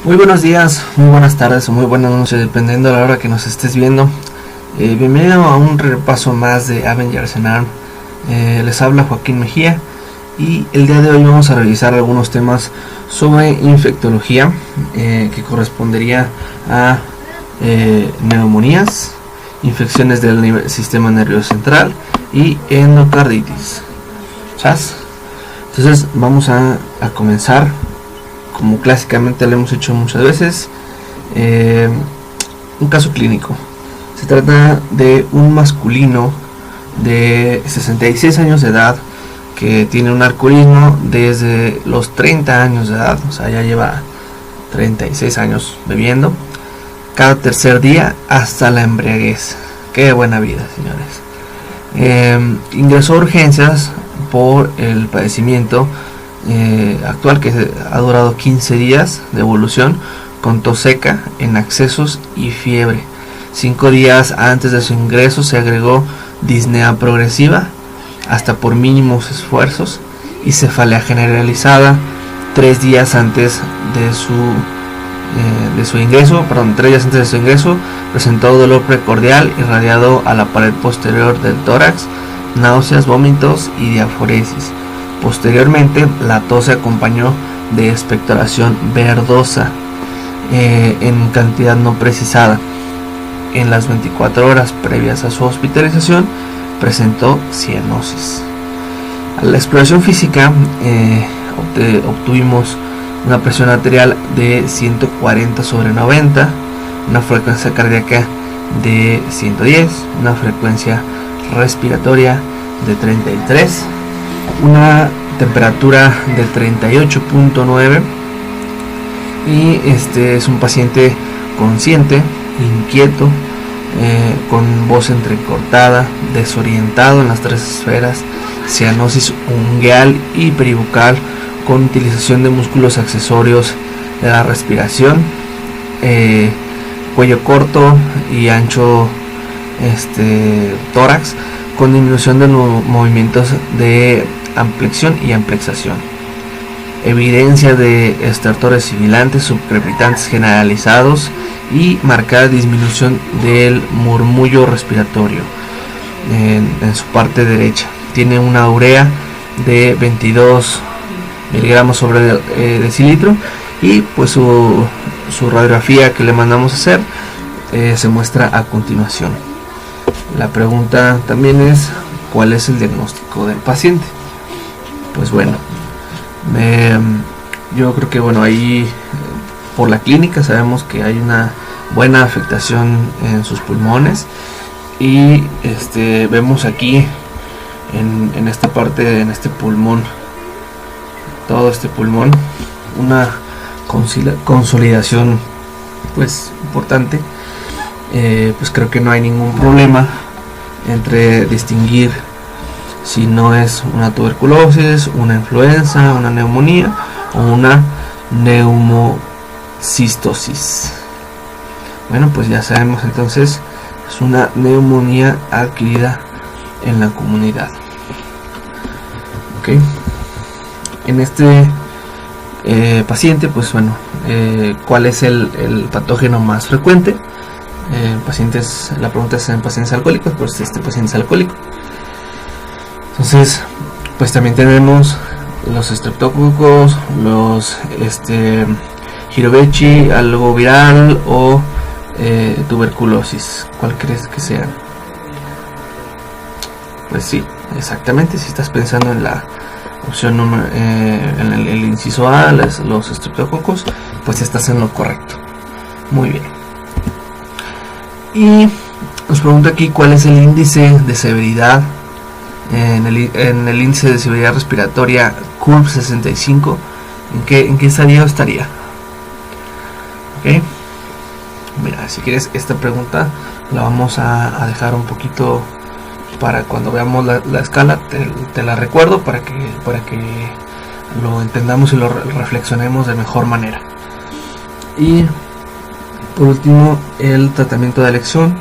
Muy buenos días, muy buenas tardes o muy buenas noches, dependiendo de la hora que nos estés viendo. Bienvenido a un repaso más de Avengers en ARM. Les habla Joaquín Mejía y el día de hoy vamos a revisar algunos temas sobre infectología que correspondería a neumonías, infecciones del sistema nervioso central y endocarditis. ¿Sabes? Entonces vamos a comenzar como clásicamente lo hemos hecho muchas veces. Un caso clínico. Se trata de un masculino de 66 años de edad que tiene un alcoholismo desde los 30 años de edad, o sea, ya lleva 36 años bebiendo cada tercer día hasta la embriaguez. Qué buena vida, señores. Ingresó a urgencias por el padecimiento actual, que ha durado 15 días de evolución, con tos seca en accesos y fiebre. 5 días antes de su ingreso se agregó disnea progresiva hasta por mínimos esfuerzos y cefalea generalizada. 3 días antes de su ingreso, 3 días antes de su ingreso, presentó dolor precordial irradiado a la pared posterior del tórax, náuseas, vómitos y diaforesis. Posteriormente, la tos se acompañó de expectoración verdosa en cantidad no precisada. En las 24 horas previas a su hospitalización, presentó cianosis. A la exploración física obtuvimos una presión arterial de 140/90, una frecuencia cardíaca de 110, una frecuencia respiratoria de 33, una temperatura de 38.9 y es un paciente consciente, inquieto, con voz entrecortada, desorientado en las 3 esferas, cianosis ungueal y peribucal con utilización de músculos accesorios de la respiración, cuello corto y ancho tórax con disminución de movimientos de amplexión y amplexación, evidencia de estertores sibilantes subcrepitantes generalizados y marcada disminución del murmullo respiratorio en su parte derecha. Tiene una urea de 22 miligramos sobre decilitro y pues su radiografía que le mandamos a hacer se muestra a continuación. La pregunta también es: ¿cuál es el diagnóstico del paciente? Pues bueno, yo creo que ahí por la clínica sabemos que hay una buena afectación en sus pulmones y vemos aquí en esta parte, en este pulmón, todo este pulmón, una consolidación pues importante. Pues creo que no hay ningún problema entre distinguir si no es una tuberculosis, una influenza, una neumonía o una neumocistosis. Bueno, pues ya sabemos, entonces es una neumonía adquirida en la comunidad. Ok, en este paciente, pues ¿cuál es el patógeno más frecuente? La pregunta es en pacientes alcohólicos, pues este paciente es alcohólico. Entonces, pues también tenemos los streptococos, los Girovechi, algo viral o tuberculosis. ¿Cuál crees que sea? Pues sí, exactamente. Si estás pensando en la opción número, en el inciso A, los streptococos, pues estás en lo correcto. Muy bien. Y nos pregunta aquí cuál es el índice de severidad en el índice de severidad respiratoria CURB 65. ¿En qué estadio estaría? Ok, mira, si quieres esta pregunta la vamos a dejar un poquito para cuando veamos la escala, te la recuerdo para que lo entendamos y lo reflexionemos de mejor manera. Y por último, el tratamiento de elección,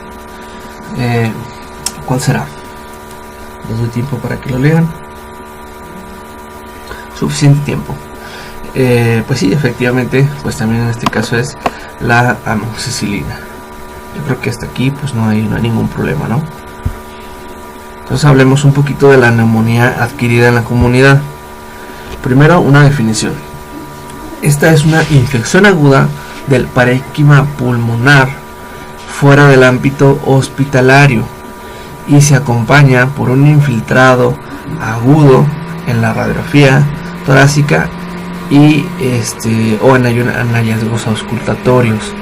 ¿cuál será? Les doy tiempo para que lo lean. Suficiente tiempo. pues sí, efectivamente, pues también en este caso es la amoxicilina. Yo creo que hasta aquí pues no hay ningún problema, ¿no? Entonces hablemos un poquito de la neumonía adquirida en la comunidad. Primero, una definición. Esta es una infección aguda del parénquima pulmonar fuera del ámbito hospitalario y se acompaña por un infiltrado agudo en la radiografía torácica y o en hallazgos auscultatorios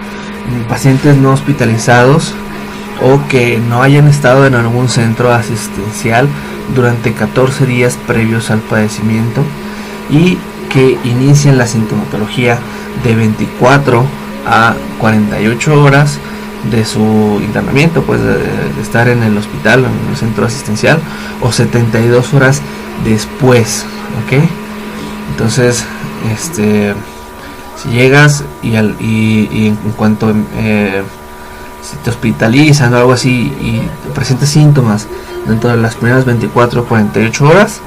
en pacientes no hospitalizados o que no hayan estado en algún centro asistencial durante 14 días previos al padecimiento y que inician la sintomatología de 24 a 48 horas de su internamiento, pues de estar en el hospital o en el centro asistencial, o 72 horas después, ¿ok? Entonces, si llegas y en cuanto si te hospitalizan o algo así y presentas síntomas dentro de las primeras 24 o 48 horas,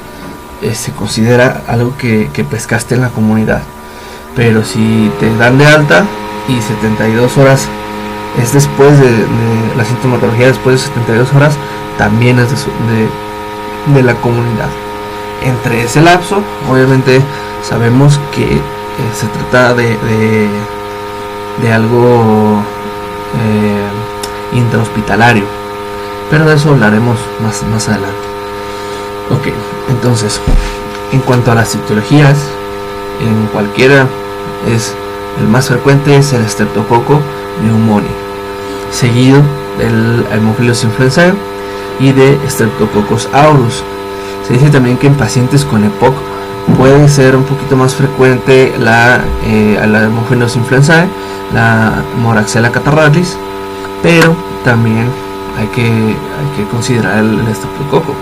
se considera algo que pescaste en la comunidad. Pero si te dan de alta y 72 horas es después de la sintomatología, después de 72 horas, también es de la comunidad. Entre ese lapso, obviamente sabemos que se trata de algo intrahospitalario, pero de eso hablaremos más adelante. Ok, entonces, en cuanto a las etiologías, en cualquiera el más frecuente es el Streptococcus pneumoniae, seguido del Haemophilus influenzae y de Streptococcus aureus. Se dice también que en pacientes con EPOC puede ser un poquito más frecuente la Haemophilus influenzae, la Moraxella catarrhalis, pero también hay que considerar el Streptococcus.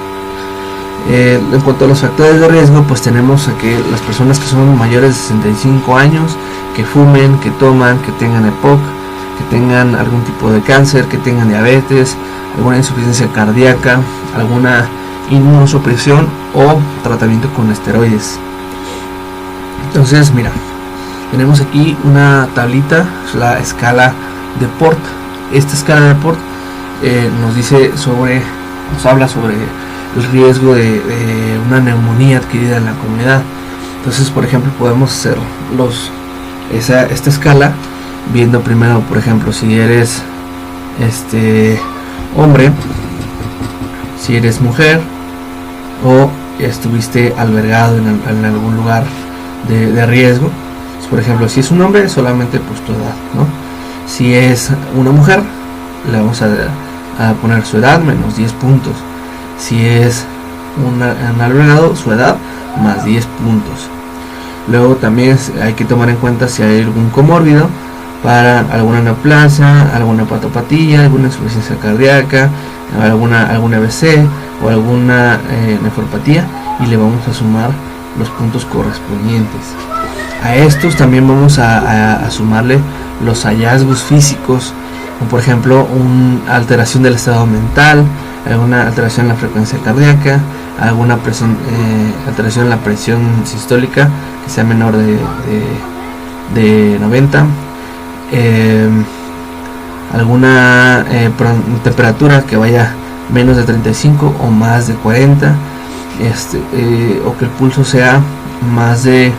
En cuanto a los factores de riesgo, pues tenemos a que las personas que son mayores de 65 años, que fumen, que toman, que tengan EPOC, que tengan algún tipo de cáncer, que tengan diabetes, alguna insuficiencia cardíaca, alguna inmunosupresión o tratamiento con esteroides. Entonces, mira, tenemos aquí una tablita, es la escala de Port. Esta escala de Port nos habla sobre el riesgo de una neumonía adquirida en la comunidad. Entonces, por ejemplo, podemos hacer esta escala viendo primero, por ejemplo, si eres hombre, si eres mujer o estuviste albergado en algún lugar de riesgo. Por ejemplo, si es un hombre, solamente pues tu edad, ¿no? Si es una mujer, le vamos a poner su edad menos 10 puntos. Si es un albergado, su edad más 10 puntos. Luego también hay que tomar en cuenta si hay algún comórbido para alguna neoplasia, alguna hepatopatía, alguna insuficiencia cardíaca, alguna AVC o alguna nefropatía, y le vamos a sumar los puntos correspondientes. A estos también vamos a sumarle los hallazgos físicos, como por ejemplo una alteración del estado mental, alguna alteración en la frecuencia cardíaca, alguna alteración en la presión sistólica que sea menor de 90, alguna temperatura que vaya menos de 35 o más de 40, o que el pulso sea más de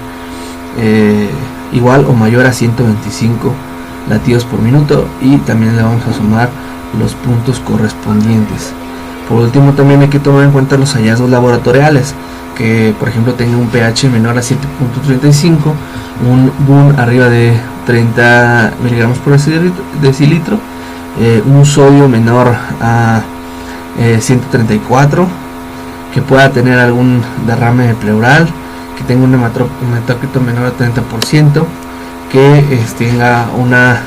igual o mayor a 125 latidos por minuto, y también le vamos a sumar los puntos correspondientes. Por último, también hay que tomar en cuenta los hallazgos laboratoriales, que por ejemplo tenga un pH menor a 7.35, un BUN arriba de 30 miligramos por decilitro, un sodio menor a 134, que pueda tener algún derrame pleural, que tenga un hematócrito menor a 30%, que tenga una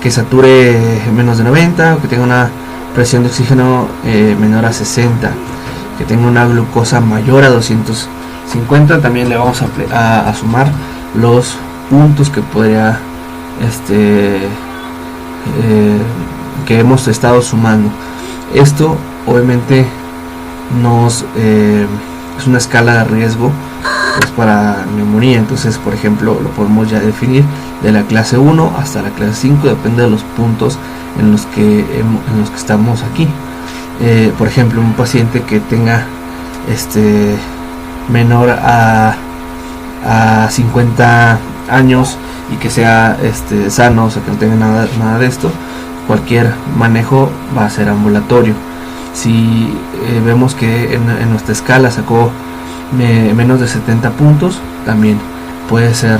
que sature menos de 90, o que tenga una presión de oxígeno menor a 60, que tenga una glucosa mayor a 250. También le vamos a sumar los puntos que podría que hemos estado sumando. Esto obviamente es una escala de riesgo es para neumonía. Entonces, por ejemplo, lo podemos ya definir de la clase 1 hasta la clase 5, depende de los puntos en los que estamos aquí. Por ejemplo, un paciente que tenga menor a 50 años y que sea sano, o sea, que no tenga nada de esto, cualquier manejo va a ser ambulatorio. Si vemos que en nuestra escala sacó menos de 70 puntos, también puede ser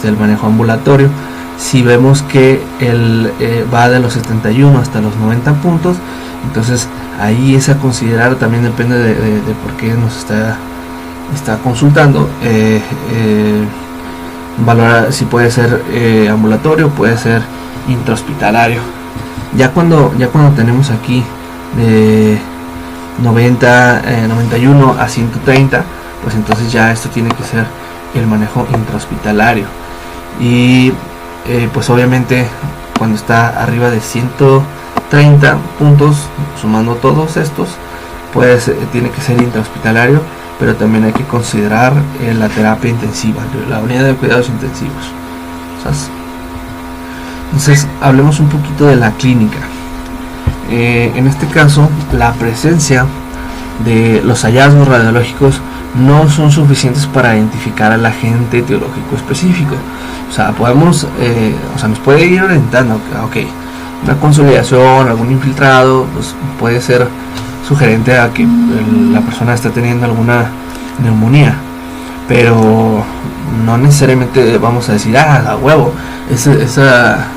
el manejo ambulatorio. Si vemos que él va de los 71 hasta los 90 puntos, entonces ahí es a considerar, también depende de por qué nos está consultando, valorar si puede ser ambulatorio, puede ser intrahospitalario. Ya cuando tenemos aquí de 91 a 130, pues entonces ya esto tiene que ser el manejo intrahospitalario. Y pues obviamente cuando está arriba de 130 puntos, sumando todos estos, pues tiene que ser intrahospitalario, pero también hay que considerar la terapia intensiva, la unidad de cuidados intensivos. ¿Sabes? Entonces hablemos un poquito de la clínica. En este caso, la presencia de los hallazgos radiológicos no son suficientes para identificar al agente etiológico específico. O sea, nos puede ir orientando, ok, una consolidación, algún infiltrado, pues puede ser sugerente a que la persona está teniendo alguna neumonía, pero no necesariamente vamos a decir, a huevo, esa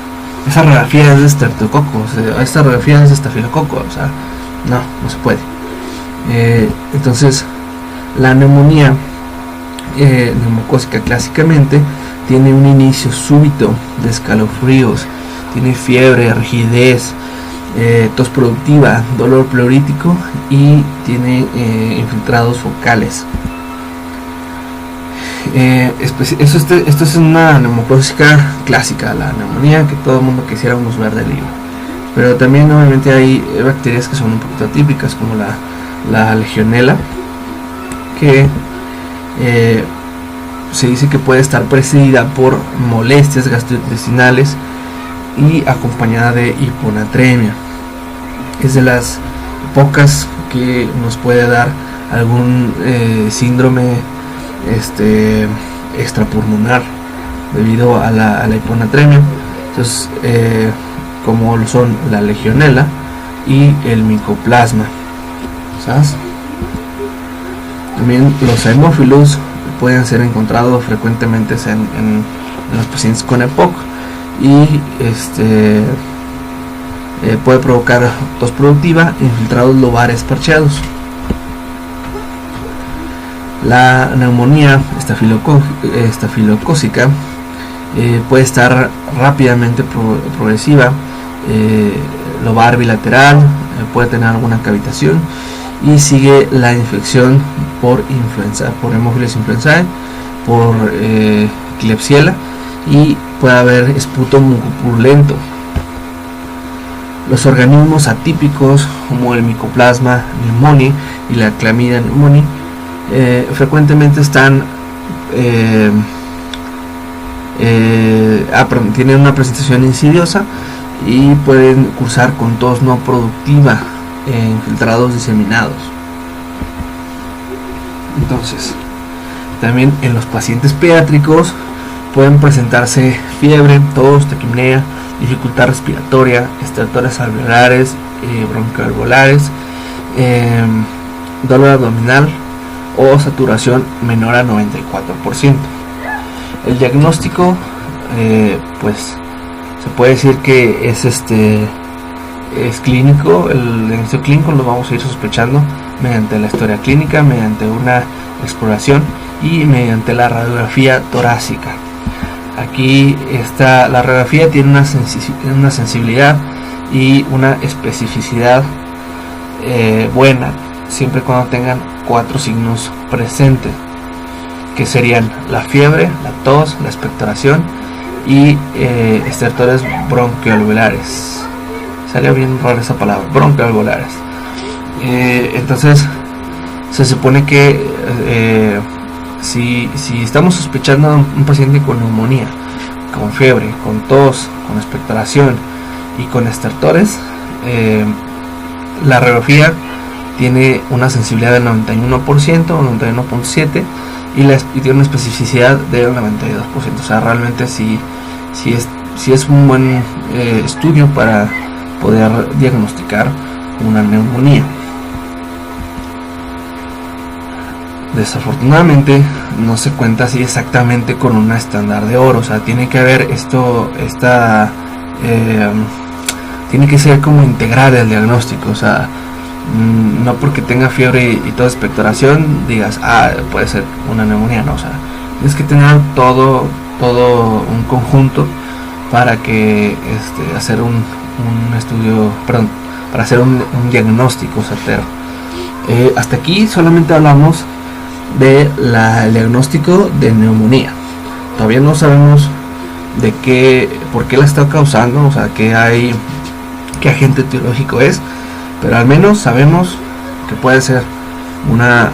radiografía es de estreptococo, esta radiografía es de estafilococo, o sea, no se puede. Entonces, la neumonía neumocócica clásicamente tiene un inicio súbito de escalofríos, tiene fiebre, rigidez, tos productiva, dolor pleurítico y tiene infiltrados focales. Esto es una neumocócica clásica, la neumonía que todo el mundo quisiéramos ver del libro. Pero también obviamente hay bacterias que son un poquito atípicas, como la legionela, que se dice que puede estar precedida por molestias gastrointestinales y acompañada de hiponatremia. Es de las pocas que nos puede dar algún síndrome extrapulmonar debido a la hiponatremia. Entonces, como lo son la legionela y el micoplasma, ¿sabes? También los hemófilos pueden ser encontrados frecuentemente en los pacientes con EPOC y puede provocar tos productiva, infiltrados lobares parcheados. La neumonía estafilocócica puede estar rápidamente progresiva, lobar bilateral, puede tener alguna cavitación y sigue la infección por influenza, por Haemophilus influenzae, por Klebsiella, y puede haber esputo mucopurulento. Los organismos atípicos como el Mycoplasma pneumoniae y la Chlamydia pneumoniae frecuentemente tienen una presentación insidiosa y pueden cursar con tos no productiva e infiltrados diseminados. Entonces, también en los pacientes pediátricos pueden presentarse fiebre, tos, taquipnea, dificultad respiratoria, estertores alveolares, broncoalveolares, dolor abdominal o saturación menor a 94%. El diagnóstico, pues se puede decir que es clínico. El diagnóstico clínico lo vamos a ir sospechando mediante la historia clínica, mediante una exploración y mediante la radiografía torácica. Aquí la radiografía tiene una sensibilidad y una especificidad buena, siempre y cuando tengan 4 signos presentes, que serían la fiebre, la tos, la expectoración y estertores broncoalveolares. Salió bien rara esa palabra, broncoalveolares. Entonces se supone que si estamos sospechando a un paciente con neumonía, con fiebre, con tos, con expectoración y con estertores, la radiografía tiene una sensibilidad del 91% o 91.7% y tiene una especificidad del 92%. O sea, realmente sí es un buen estudio para poder diagnosticar una neumonía. Desafortunadamente no se cuenta así exactamente con una estándar de oro. O sea, tiene que haber tiene que ser como integral el diagnóstico. O sea, no porque tenga fiebre y toda expectoración digas, puede ser una neumonía. No, o sea, tienes que tener todo un conjunto para que hacer un estudio, perdón, para hacer un diagnóstico certero. Hasta aquí solamente hablamos del diagnóstico de neumonía. Todavía no sabemos por qué la está causando, o sea, qué agente etiológico es, pero al menos sabemos que puede ser una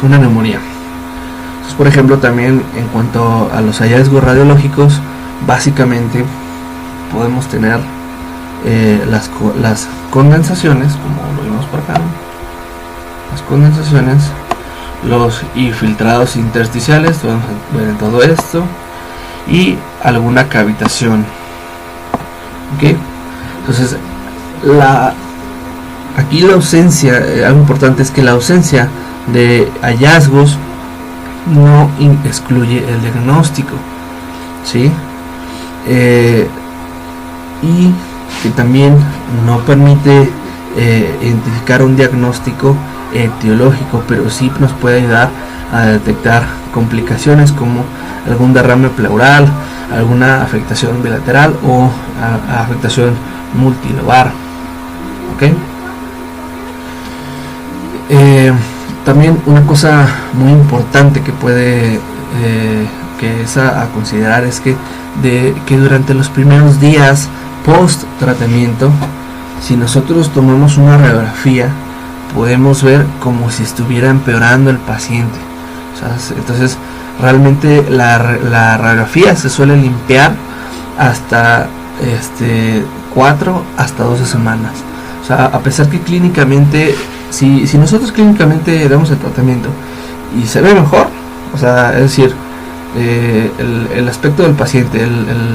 neumonía. Entonces, por ejemplo, también en cuanto a los hallazgos radiológicos, básicamente podemos tener las condensaciones, como lo vimos por acá, las condensaciones, los infiltrados intersticiales, podemos ver todo esto, y alguna cavitación. ¿Okay? Entonces, aquí la ausencia, algo importante es que la ausencia de hallazgos no excluye el diagnóstico, ¿sí? Y que también no permite identificar un diagnóstico etiológico, pero sí nos puede ayudar a detectar complicaciones como algún derrame pleural, alguna afectación bilateral o afectación multilobar. ¿Okay? También una cosa muy importante que es a considerar es que durante los primeros días post tratamiento, si nosotros tomamos una radiografía, podemos ver como si estuviera empeorando el paciente. O sea, entonces realmente la radiografía se suele limpiar hasta 4 hasta 12 semanas. O sea, a pesar que clínicamente, si nosotros clínicamente damos el tratamiento y se ve mejor, o sea, es decir, el aspecto del paciente,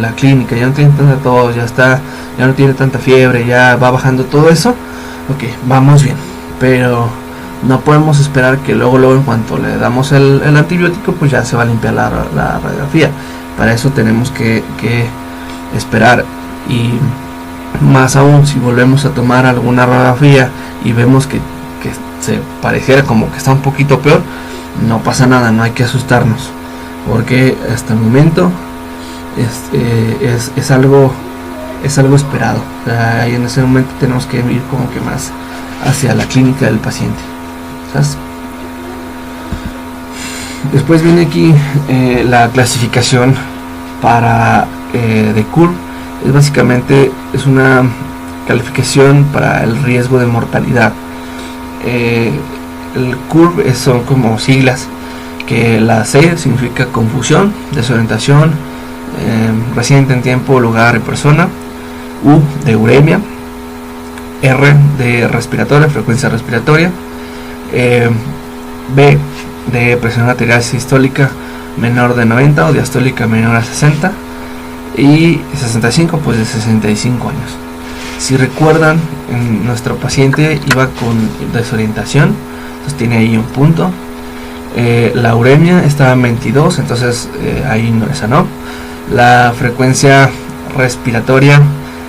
la clínica, ya no tiene tanta tos, ya no tiene tanta fiebre, ya va bajando todo eso, ok, vamos bien. Pero no podemos esperar que luego en cuanto le damos el antibiótico, pues ya se va a limpiar la radiografía. Para eso tenemos que esperar, y más aún si volvemos a tomar alguna radiografía y vemos que se pareciera como que está un poquito peor, no pasa nada, no hay que asustarnos, porque hasta el momento es algo esperado. O sea, en ese momento tenemos que ir como que más hacia la clínica del paciente, ¿sabes? Después viene aquí la clasificación de CURB. Básicamente es una calificación para el riesgo de mortalidad. El CURB son como siglas, que la C significa confusión, desorientación, reciente en tiempo, lugar y persona. U de uremia, R de respiratoria, frecuencia respiratoria, B de presión arterial sistólica menor de 90 o diastólica menor a 60, y 65 pues de 65 años. Si recuerdan, nuestro paciente iba con desorientación, entonces tiene ahí un punto. La uremia estaba en 22, entonces ahí no, esa no. La frecuencia respiratoria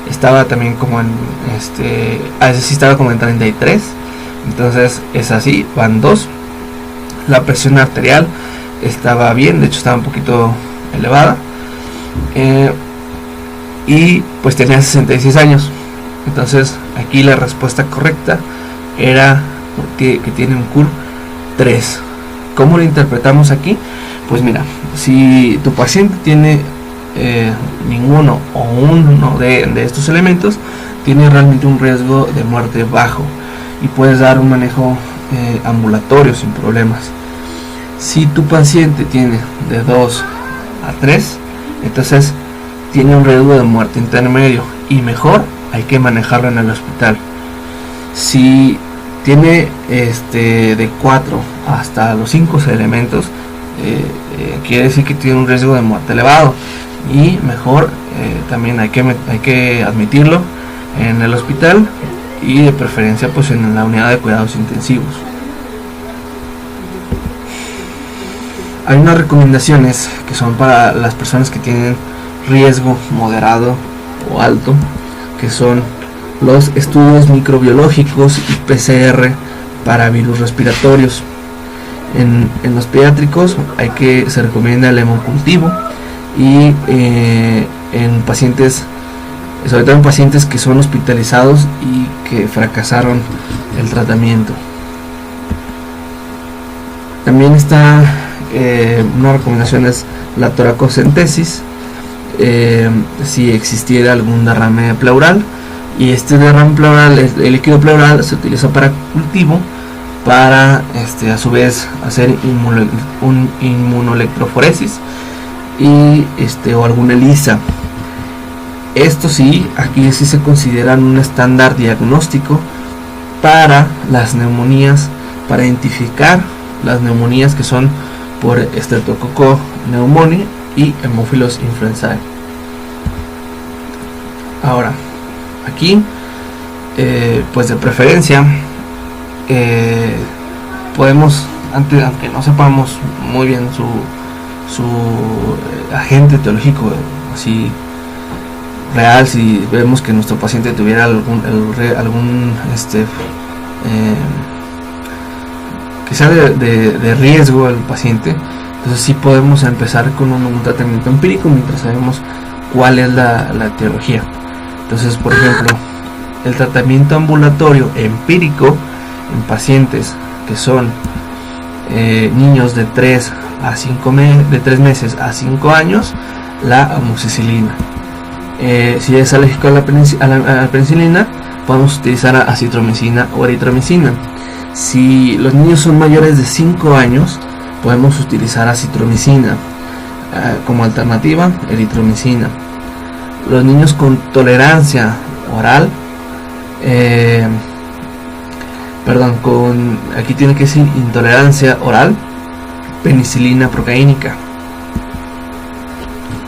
estaba también como en a veces sí estaba como en 33, entonces es así, van 2. La presión arterial estaba bien, de hecho estaba un poquito elevada, y pues tenía 66 años. Entonces aquí la respuesta correcta era que tiene un CURB 3. ¿Cómo lo interpretamos aquí? Pues mira, si tu paciente tiene ninguno o uno de estos elementos, tiene realmente un riesgo de muerte bajo, y puedes dar un manejo ambulatorio sin problemas. Si tu paciente tiene de 2 a 3, entonces tiene un riesgo de muerte intermedio y mejor hay que manejarlo en el hospital. Si tiene de 4 hasta los 5 elementos, quiere decir que tiene un riesgo de muerte elevado y mejor también hay que admitirlo en el hospital y de preferencia pues en la unidad de cuidados intensivos. Hay unas recomendaciones que son para las personas que tienen riesgo moderado o alto, que son los estudios microbiológicos y PCR para virus respiratorios. En los pediátricos se recomienda el hemocultivo y en pacientes, sobre todo en pacientes que son hospitalizados y que fracasaron el tratamiento. También está una recomendación es la toracocentesis si existiera algún derrame pleural, y este derrame pleural, el líquido pleural, se utiliza para cultivo para a su vez hacer inmunoelectroforesis y o alguna ELISA. Esto sí, aquí sí se consideran un estándar diagnóstico para las neumonías, para identificar las neumonías que son por Streptococcus pneumoniae y Haemophilus influenzae. Ahora, aquí, pues de preferencia, podemos, aunque no sepamos muy bien su agente etiológico así real, si vemos que nuestro paciente tuviera algún que sea de riesgo al paciente, entonces sí podemos empezar con un tratamiento empírico mientras sabemos cuál es la etiología. Entonces, por ejemplo, el tratamiento ambulatorio empírico en pacientes que son niños de 3 meses a 5 años, la amoxicilina. Si es alérgico a la penicilina, podemos utilizar acitromicina o eritromicina. Si los niños son mayores de 5 años, podemos utilizar acitromicina. Como alternativa, eritromicina. Los niños con tolerancia oral, aquí tiene que decir intolerancia oral, penicilina procaínica.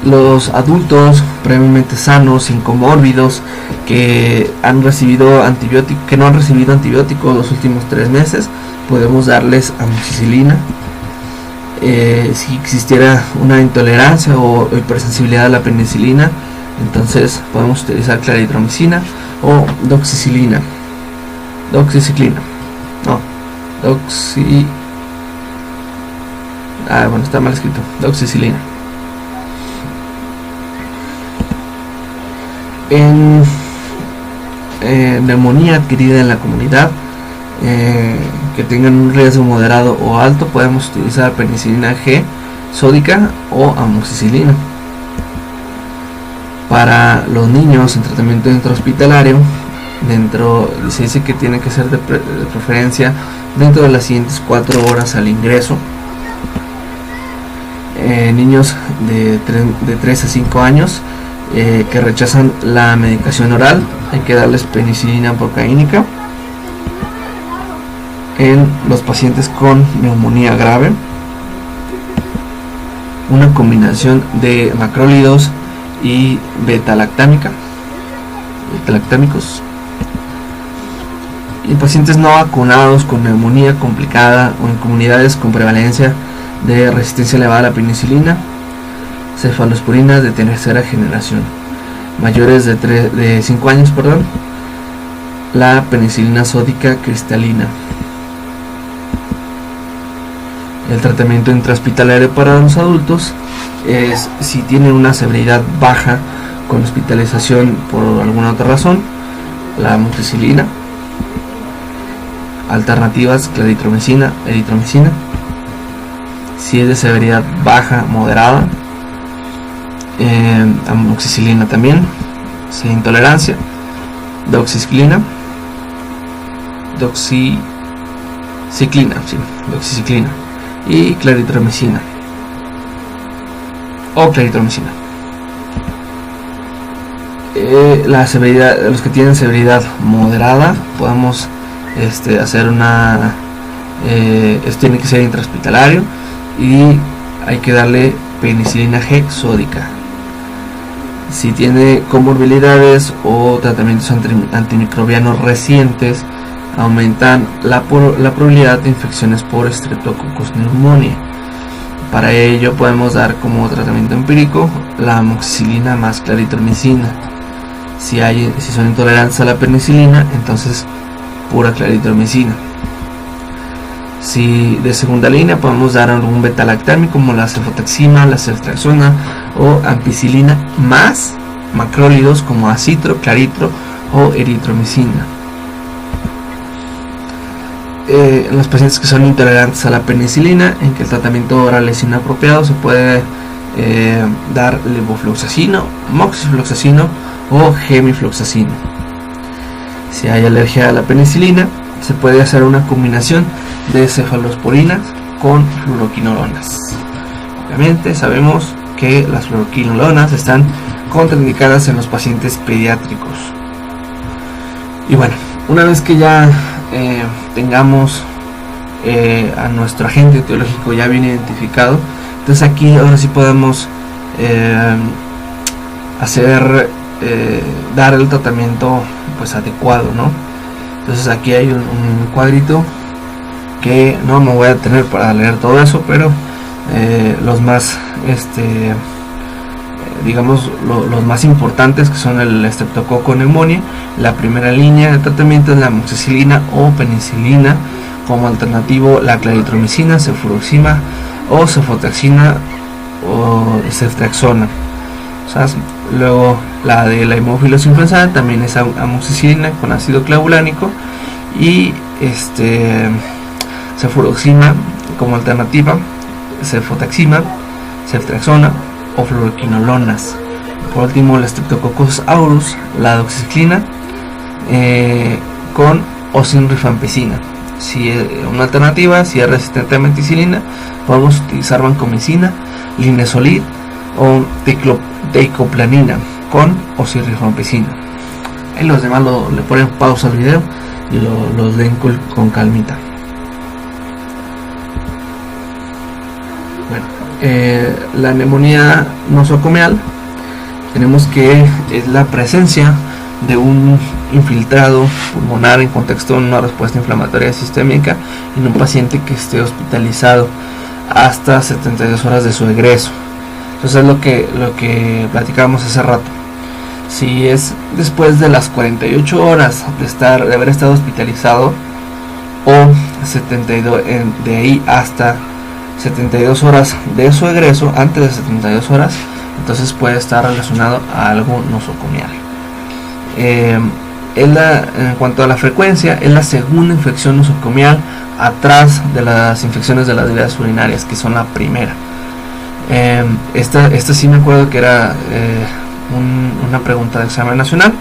Los adultos previamente sanos, sin comórbidos, que no han recibido antibióticos los últimos 3 meses, podemos darles amoxicilina. Si existiera una intolerancia o hipersensibilidad a la penicilina, entonces podemos utilizar claritromicina o doxiciclina. Está mal escrito. Doxiciclina. En neumonía adquirida en la comunidad, que tengan un riesgo moderado o alto, podemos utilizar penicilina G sódica o amoxicilina. Para los niños en tratamiento intrahospitalario, se dice que tiene que ser de preferencia dentro de las siguientes 4 horas al ingreso. Niños de 3 a 5 años que rechazan la medicación oral, hay que darles penicilina procaínica. En los pacientes con neumonía grave, una combinación de macrólidos y betalactámicos. Y pacientes no vacunados con neumonía complicada o en comunidades con prevalencia de resistencia elevada a la penicilina, cefalosporinas de tercera generación, mayores de 5 años, la penicilina sódica cristalina. El tratamiento intrahospitalario para los adultos es si tienen una severidad baja con hospitalización por alguna otra razón, la amoxicilina. Alternativas, claritromicina, eritromicina. Si es de severidad baja, moderada, amoxicilina también. Si hay intolerancia, doxiciclina, ciclina, sí, doxiciclina y claritromicina o claritromicina. La severidad, los que tienen severidad moderada, podemos hacer una esto tiene que ser intrahospitalario y hay que darle penicilina G sódica. Si tiene comorbilidades o tratamientos antimicrobianos recientes, aumentan la probabilidad de infecciones por Streptococcus pneumoniae. Para ello podemos dar como tratamiento empírico la amoxicilina más claritromicina. Si son intolerantes a la penicilina, entonces pura claritromicina. Si de segunda línea, podemos dar algún beta-lactámico como la cefotaxima, la ceftriaxona o ampicilina más macrólidos como acitro, claritro o eritromicina. En los pacientes que son intolerantes a la penicilina, en que el tratamiento oral es inapropiado, se puede dar levofloxacino, moxifloxacino o gemifloxacino. Si hay alergia a la penicilina, se puede hacer una combinación de cefalosporinas con fluoroquinolonas. Obviamente sabemos que las fluoroquinolonas están contraindicadas en los pacientes pediátricos. Y bueno, una vez que ya tengamos a nuestro agente etiológico ya bien identificado, entonces aquí ahora sí podemos dar el tratamiento pues adecuado, ¿no? Entonces aquí hay un cuadrito que no me voy a detener para leer todo eso, pero los más digamos los más importantes, que son el Streptococcus pneumoniae. La primera línea de tratamiento es la amoxicilina o penicilina, como alternativo la claritromicina, cefuroxima o cefotaxina o ceftriaxona. Luego la de la Haemophilus influenzae también es amoxicilina con ácido clavulánico y cefuroxima como alternativa, cefotaxima, ceftriaxona o fluoroquinolonas. Por último, la Streptococcus aureus, la doxiciclina con osinrifampicina. Si es una alternativa, si es resistente a meticilina, podemos utilizar vancomicina, linezolid o teicoplanina con osinrifampicina. Y los demás le ponen pausa al video y los leen con calmita. La neumonía nosocomial, tenemos que es la presencia de un infiltrado pulmonar en contexto de una respuesta inflamatoria sistémica en un paciente que esté hospitalizado hasta 72 horas de su egreso. Entonces es lo que platicábamos hace rato. Si es después de las 48 horas de haber estado hospitalizado, o 72 de ahí hasta 72 horas de su egreso, antes de 72 horas, entonces puede estar relacionado a algo nosocomial. En cuanto a la frecuencia, es la segunda infección nosocomial atrás de las infecciones de las vías urinarias, que son la primera. Esta sí me acuerdo que era una pregunta de examen nacional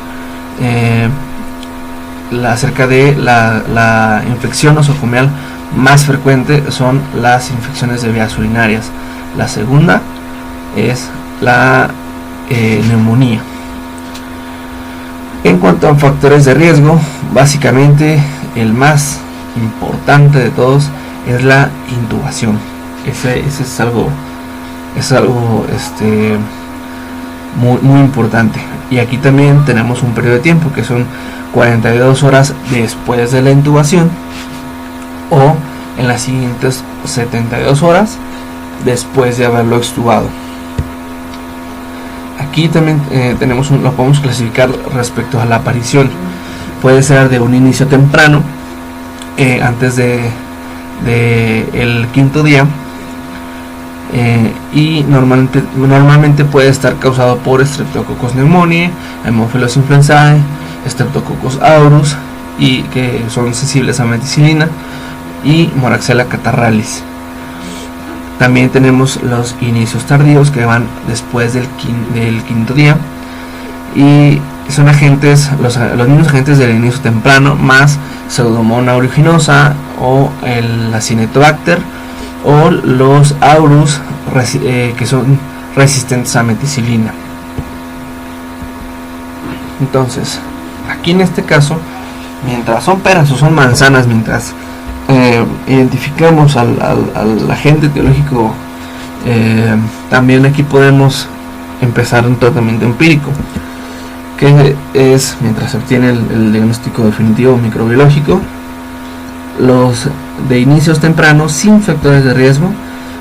acerca de la infección nosocomial más frecuente. Son las infecciones de vías urinarias. La segunda es la neumonía. En cuanto a factores de riesgo, básicamente el más importante de todos es la intubación. Ese es algo muy importante. Y aquí también tenemos un periodo de tiempo que son 42 horas después de la intubación o en las siguientes 72 horas después de haberlo extubado. Aquí también lo podemos clasificar respecto a la aparición. Puede ser de un inicio temprano, antes de el quinto día, y normalmente puede estar causado por Streptococcus pneumoniae, Haemophilus influenzae, Streptococcus aureus, y que son sensibles a meticilina, y Moraxella catarrhalis. También tenemos los inicios tardíos que van después del quinto día, y son agentes, los mismos agentes del inicio temprano, más Pseudomonas aeruginosa o el Acinetobacter o los Aurus que son resistentes a meticilina. Entonces, aquí en este caso, mientras son peras o son manzanas, mientras identificamos al agente etiológico, también aquí podemos empezar un tratamiento empírico, que es mientras se obtiene el diagnóstico definitivo microbiológico. Los de inicios tempranos sin factores de riesgo,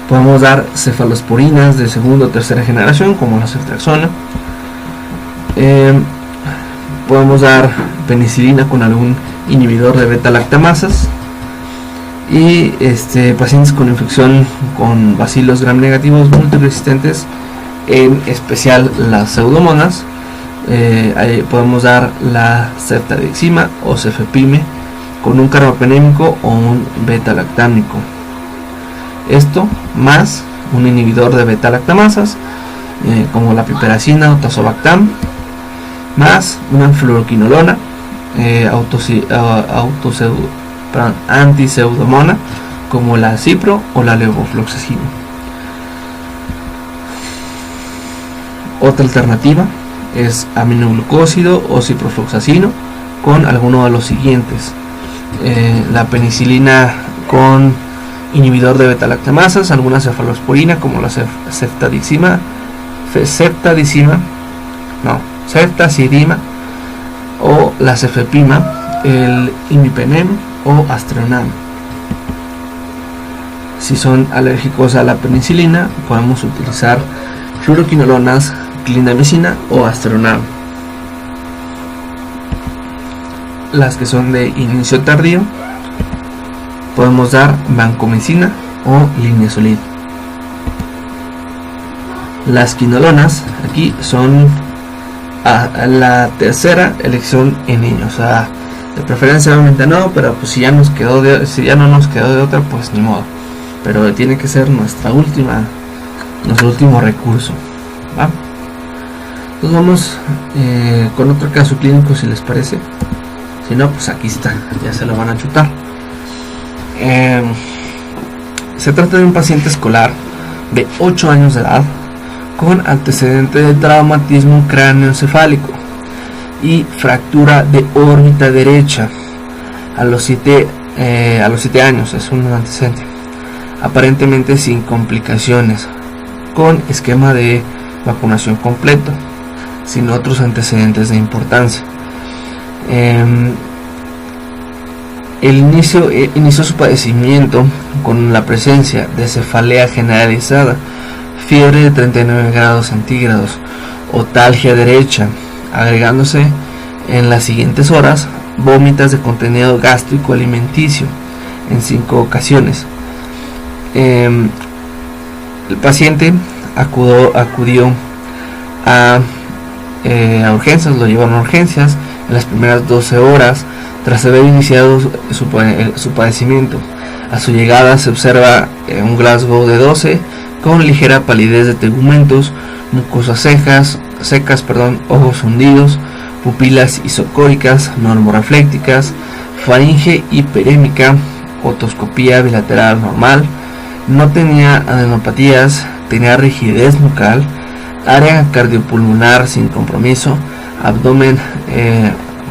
podemos dar cefalosporinas de segunda o tercera generación, como la ceftriaxona. Podemos dar penicilina con algún inhibidor de beta-lactamasas, y pacientes con infección con bacilos gram negativos multiresistentes, en especial las pseudomonas, podemos dar la ceftadixima o cefepime con un carbapenémico o un beta-lactámico. Esto más un inhibidor de beta-lactamasas, como la piperacina o tazobactam, más una fluoroquinolona antipseudomona, como la cipro o la levofloxacina. Otra alternativa es aminoglucósido o ciprofloxacino con alguno de los siguientes: la penicilina con inhibidor de beta-lactamasas, alguna cefalosporina como la ceftazidima o la cefepima, el imipenem o astronam. Si son alérgicos a la penicilina, podemos utilizar fluoroquinolonas, clindamicina o astronam. Las que son de inicio tardío, podemos dar vancomicina o linezolid. Las quinolonas aquí son la tercera elección en niños, o sea, de preferencia obviamente no, pero pues si ya no nos quedó de otra, pues ni modo, pero tiene que ser nuestro último recurso, ¿va? Entonces vamos con otro caso clínico, si les parece. Si no, pues aquí está, ya se lo van a chutar. Se trata de un paciente escolar de 8 años de edad con antecedente de traumatismo cráneoencefálico y fractura de órbita derecha a los 7 años. Es un antecedente aparentemente sin complicaciones, con esquema de vacunación completo, sin otros antecedentes de importancia. Inició su padecimiento con la presencia de cefalea generalizada, fiebre de 39 grados centígrados, otalgia derecha, agregándose en las siguientes horas vómitas de contenido gástrico alimenticio en 5 ocasiones. El paciente acudió a urgencias, lo llevaron a urgencias en las primeras 12 horas tras haber iniciado su padecimiento. A su llegada se observa un Glasgow de 12 con ligera palidez de tegumentos, mucosas secas, ojos hundidos, pupilas isocóricas, normoreflécticas, faringe hiperémica, otoscopía bilateral normal, no tenía adenopatías, tenía rigidez nucal, área cardiopulmonar sin compromiso, abdomen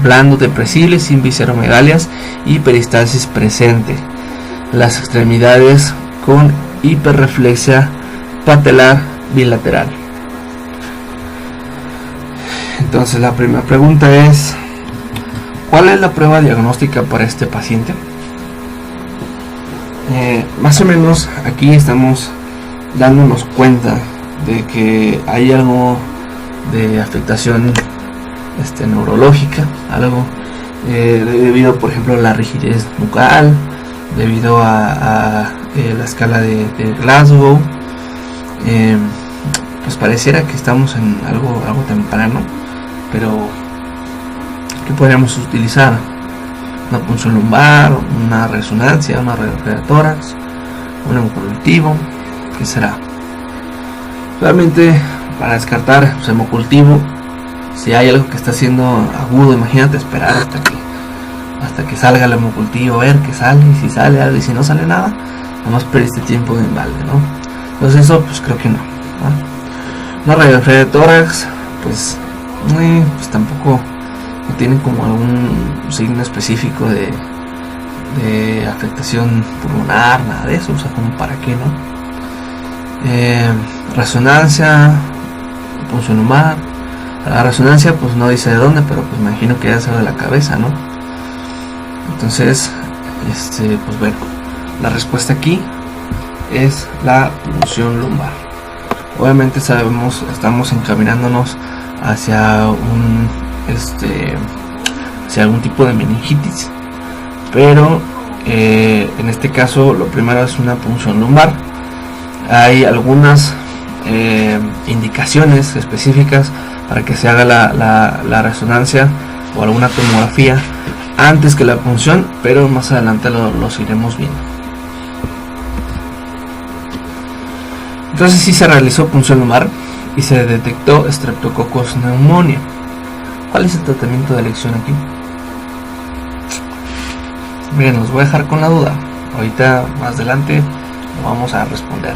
blando depresible sin visceromegalias y peristalsis presente, las extremidades con hiperreflexia patelar bilateral. Entonces la primera pregunta es: ¿cuál es la prueba diagnóstica para este paciente? Más o menos aquí estamos dándonos cuenta de que hay algo de afectación neurológica, algo debido, por ejemplo, a la rigidez nucal, debido a la escala de Glasgow. Pues pareciera que estamos en algo temprano, pero ¿qué podríamos utilizar? Una punción lumbar, una resonancia, una radiografía de tórax, un hemocultivo. ¿Qué será? Realmente, para descartar hemocultivo, Si hay algo que está siendo agudo, imagínate esperar hasta que salga el hemocultivo, ver que sale, y si sale algo, y si no sale nada, nomás perdiste tiempo en balde, ¿no? Entonces eso, pues creo que no. Una radiografía de tórax, pues tampoco no tienen como algún signo específico de afectación pulmonar, nada de eso, o sea, como para qué, ¿no? Resonancia, punción lumbar. La resonancia pues no dice de dónde, pero pues me imagino que debe ser de la cabeza, ¿no? Entonces, pues bueno, la respuesta aquí es la punción lumbar. Obviamente estamos encaminándonos hacia hacia algún tipo de meningitis, pero en este caso lo primero es una punción lumbar. Hay algunas indicaciones específicas para que se haga la resonancia o alguna tomografía antes que la punción, pero más adelante los iremos viendo. Entonces sí se realizó punción lumbar y se detectó Streptococcus pneumoniae. ¿Cuál es el tratamiento de elección aquí? Miren, los voy a dejar con la duda. Ahorita más adelante lo vamos a responder.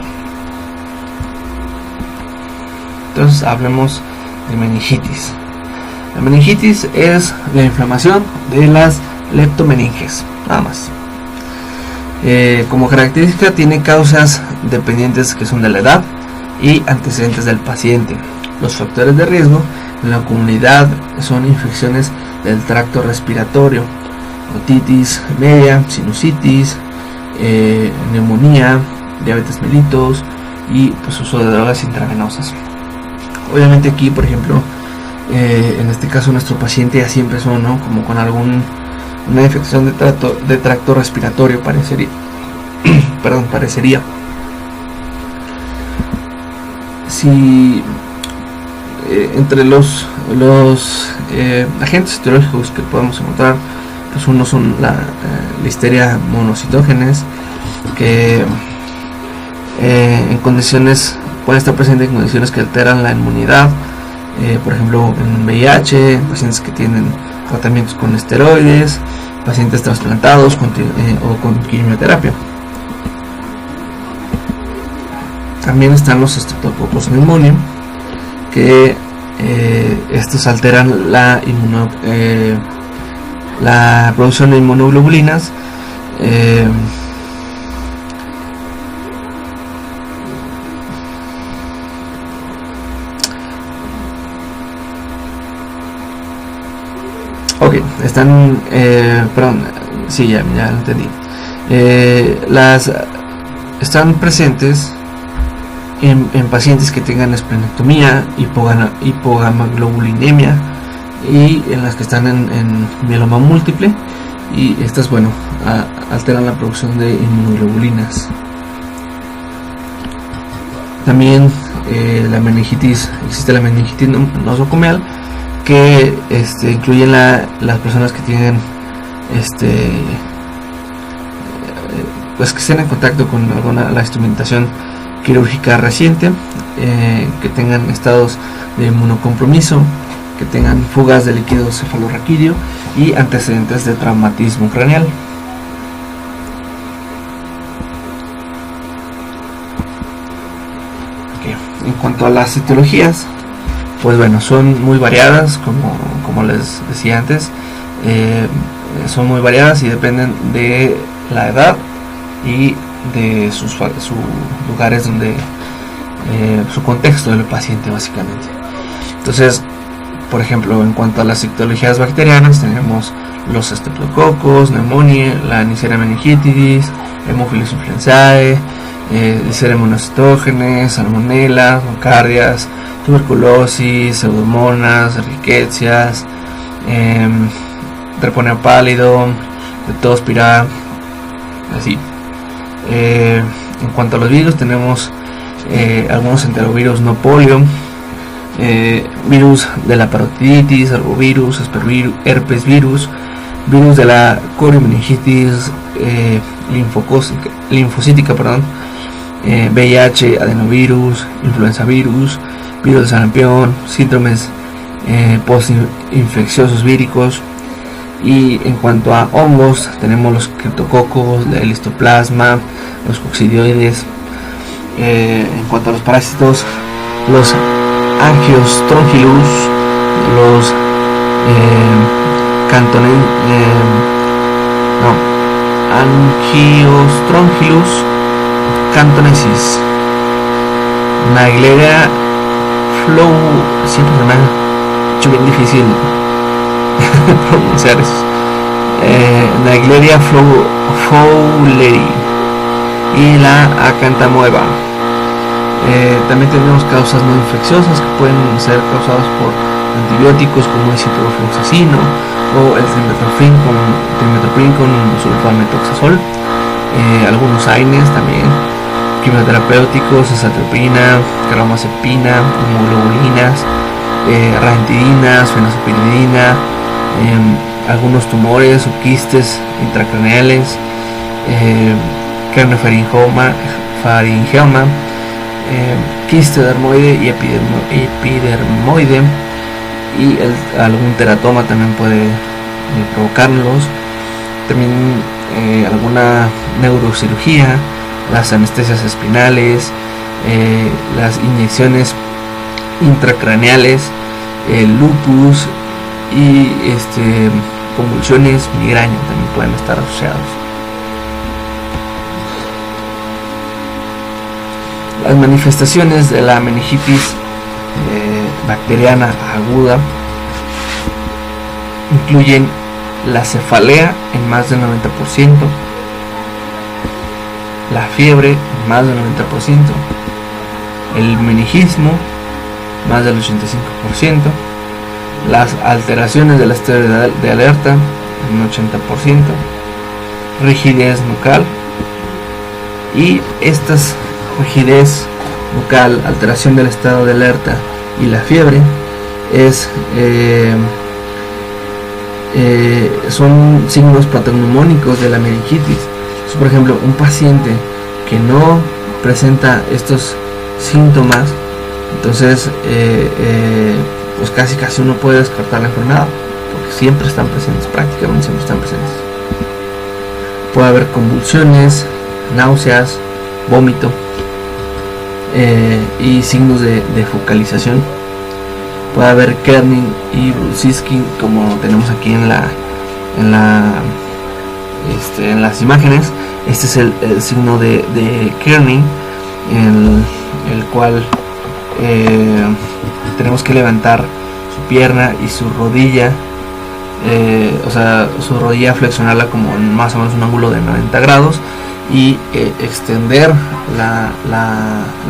Entonces hablemos de meningitis. La meningitis es la inflamación de las leptomeninges, nada más. Como característica tiene causas dependientes que son de la edad y antecedentes del paciente. Los factores de riesgo en la comunidad son infecciones del tracto respiratorio, otitis media, sinusitis, neumonía, diabetes mellitus y pues uso de drogas intravenosas. Obviamente aquí, por ejemplo, en este caso nuestro paciente ya siempre empezó, ¿no? Como con una infección de tracto respiratorio parecería. Parecería. Si entre los agentes etiológicos que podemos encontrar, pues uno son la Listeria monocitógenes, que en condiciones puede estar presente en condiciones que alteran la inmunidad, por ejemplo en VIH, pacientes que tienen tratamientos con esteroides, pacientes trasplantados o con quimioterapia. También están los Streptococcus pneumoniae, que estos alteran la producción de inmunoglobulinas, ok, están, perdón, sí, ya lo entendí. Están presentes en pacientes que tengan esplenectomía, hipogamaglobulinemia y en las que están en mieloma múltiple, y estas, bueno, alteran la producción de inmunoglobulinas. También existe la meningitis nosocomial, que incluyen las personas que tienen pues que estén en contacto con la instrumentación quirúrgica reciente, que tengan estados de inmunocompromiso, que tengan fugas de líquido cefalorraquídeo y antecedentes de traumatismo craneal. Okay. En cuanto a las etiologías, pues bueno, son muy variadas, como les decía antes, son muy variadas y dependen de la edad y de sus lugares donde su contexto del paciente, básicamente. Entonces, por ejemplo, en cuanto a las etiologías bacterianas, tenemos los Streptococcus pneumoniae, la Neisseria meningitis, Haemophilus influenzae, Listeria monocitógenes, Salmonella, nocardias, tuberculosis, pseudomonas, rickettsias, treponema pálido, leptospira, así. En cuanto a los virus, tenemos algunos enterovirus no polio, virus de la parotiditis, arbovirus, herpes virus, virus de la coriomeningitis linfocítica, VIH, adenovirus, influenza virus, virus de sarampión, síndromes postinfecciosos víricos. Y en cuanto a hongos, tenemos los criptococos, el histoplasma, los coccidioides. En cuanto a los parásitos, los Angiostrongylus, los Angiostrongylus cantonensis, Naegleria siempre se me ha hecho bien difícil pronunciar eso. Naegleria fowleri y la Acanthamoeba. También tenemos causas no infecciosas que pueden ser causadas por antibióticos como el ciprofloxacino o el trimetoprim con sulfamethoxazol, algunos AINES también, quimioterapéuticos, azathioprina, carbamazepina, inmunoglobulinas, ranitidinas, fenoxapiridina, algunos tumores o quistes intracraneales, craniofaringioma, quiste dermoide y epidermoide, y algún teratoma también puede provocarlos. También alguna neurocirugía, las anestesias espinales, las inyecciones intracraneales, el lupus y convulsiones, migraña también pueden estar asociados. Las manifestaciones de la meningitis bacteriana aguda incluyen la cefalea en más del 90%, la fiebre en más del 90%, el meningismo más del 85%, las alteraciones del estado de alerta en un 80%, rigidez nucal, y estas rigidez nucal, alteración del estado de alerta y la fiebre son signos patognomónicos de la meningitis. Por ejemplo, un paciente que no presenta estos síntomas, entonces pues casi uno puede descartar la enfermedad, porque siempre están presentes, prácticamente siempre están presentes. Puede haber convulsiones, náuseas, vómito, y signos de focalización. Puede haber Kerning y Brudzinski, como tenemos aquí en las imágenes. Este es el signo de Kerning, el cual tenemos que levantar su pierna y su rodilla, o sea, su rodilla flexionarla como en más o menos un ángulo de 90 grados y extender la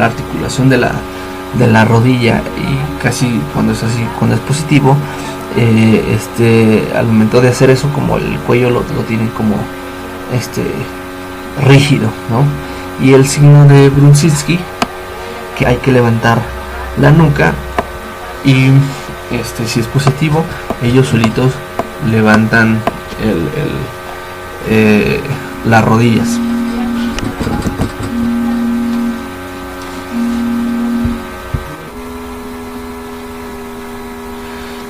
articulación de la rodilla, y casi cuando es así, cuando es positivo, al momento de hacer eso, como el cuello lo tiene como rígido, ¿no? Y el signo de Brudzinski, que hay que levantar la nuca, y si es positivo, ellos solitos levantan las rodillas.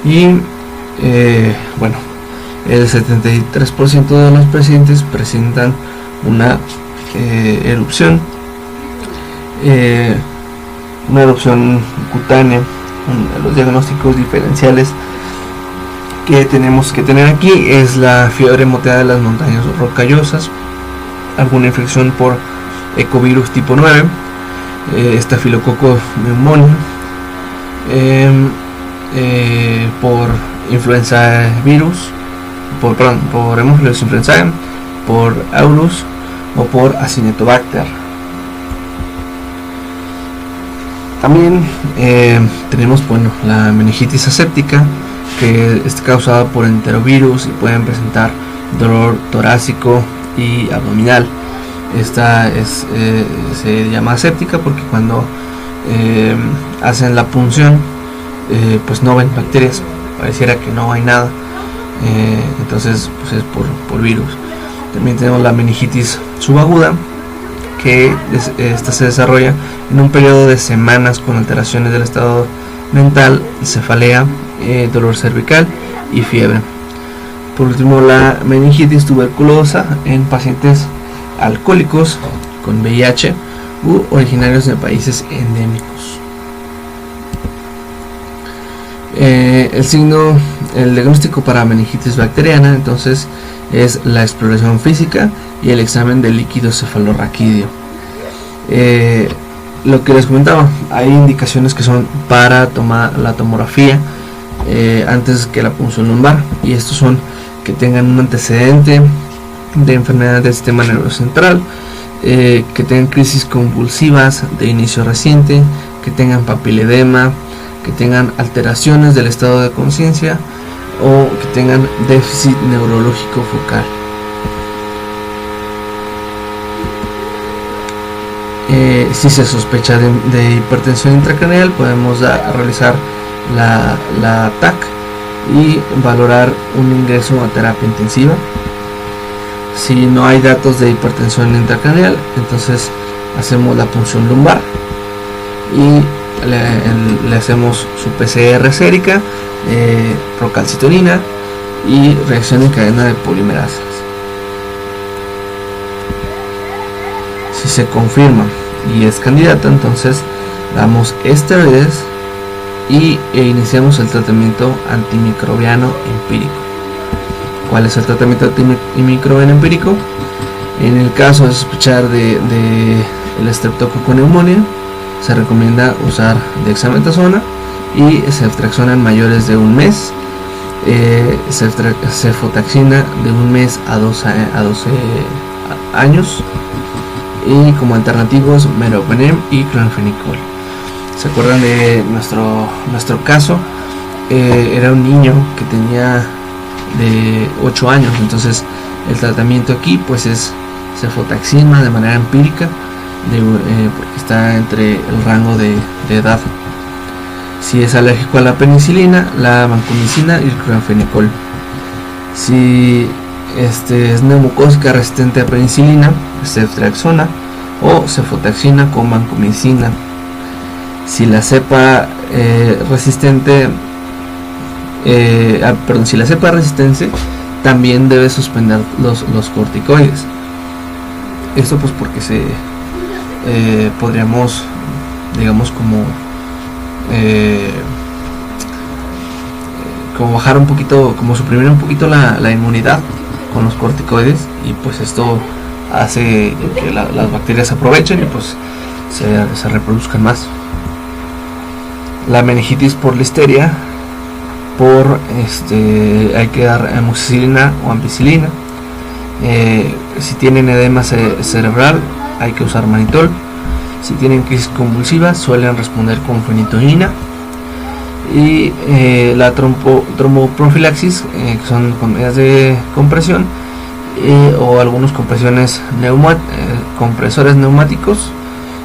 Y bueno, el 73% de los pacientes presentan una erupción cutánea. Los diagnósticos diferenciales que tenemos que tener aquí es la fiebre moteada de las montañas rocallosas, alguna infección por ecovirus tipo 9, estafilococo pneumonia, por influenza virus, por Haemophilus influenzae, por Aurus o por Acinetobacter. También tenemos la meningitis aséptica, que es causada por enterovirus y pueden presentar dolor torácico y abdominal. Esta se llama aséptica porque cuando hacen la punción pues no ven bacterias, pareciera que no hay nada, entonces pues es por virus. También tenemos la meningitis subaguda, que esta se desarrolla en un periodo de semanas con alteraciones del estado mental, cefalea dolor cervical y fiebre. Por último, la meningitis tuberculosa en pacientes alcohólicos con VIH u originarios de países endémicos. El diagnóstico para meningitis bacteriana entonces es la exploración física y el examen del líquido cefalorraquídeo. Lo que les comentaba, hay indicaciones que son para tomar la tomografía antes que la punción lumbar, y estos son que tengan un antecedente de enfermedad del sistema nervioso central, que tengan crisis convulsivas de inicio reciente, que tengan papiledema, que tengan alteraciones del estado de conciencia o que tengan déficit neurológico focal. Si se sospecha de hipertensión intracraneal, podemos realizar la TAC y valorar un ingreso a terapia intensiva. Si no hay datos de hipertensión intracraneal, entonces hacemos la punción lumbar y le hacemos su PCR sérica, procalcitonina y reacción en cadena de polimerasas. Si se confirma y es candidata, entonces damos esteroides e iniciamos el tratamiento antimicrobiano empírico. ¿Cuál es el tratamiento antimicrobiano empírico? En el caso de sospechar de el Streptococcus pneumoniae, se recomienda usar dexametasona y ceftriaxona en mayores de un mes, cefotaxina de un mes a 12 años, y como alternativos meropenem y clorfenicol. ¿Se acuerdan de nuestro caso? Era un niño que tenía de 8 años, entonces el tratamiento aquí pues es cefotaxima de manera empírica, porque está entre el rango de edad. Si es alérgico a la penicilina, la vancomicina y el clorfenicol. Si es neumocócica resistente a penicilina, ceftriaxona o cefotaxina con vancomicina. Si la cepa resistente también debe suspender los corticoides. Esto pues porque podríamos, digamos, como bajar un poquito, como suprimir un poquito la inmunidad con los corticoides, y pues esto hace que las bacterias se aprovechen y pues se reproduzcan más. La meningitis por listeria, hay que dar amoxicilina o ampicilina. Si tienen edema cerebral, hay que usar manitol. Si tienen crisis convulsivas, suelen responder con fenitoína. Y la tromboprofilaxis, que son medidas de compresión, o algunos compresores neumáticos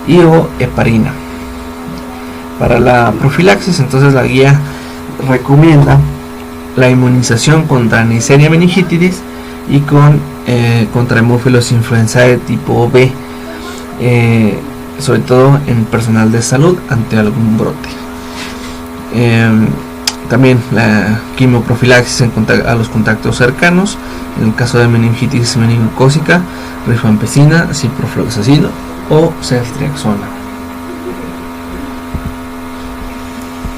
o heparina. Para la profilaxis, entonces la guía recomienda la inmunización contra Neisseria meningitidis y contra hemófilos influenzae tipo B, sobre todo en personal de salud ante algún brote. También la quimioprofilaxis a los contactos cercanos, en el caso de meningitis meningocócica, rifampicina, ciprofloxacino o ceftriaxona.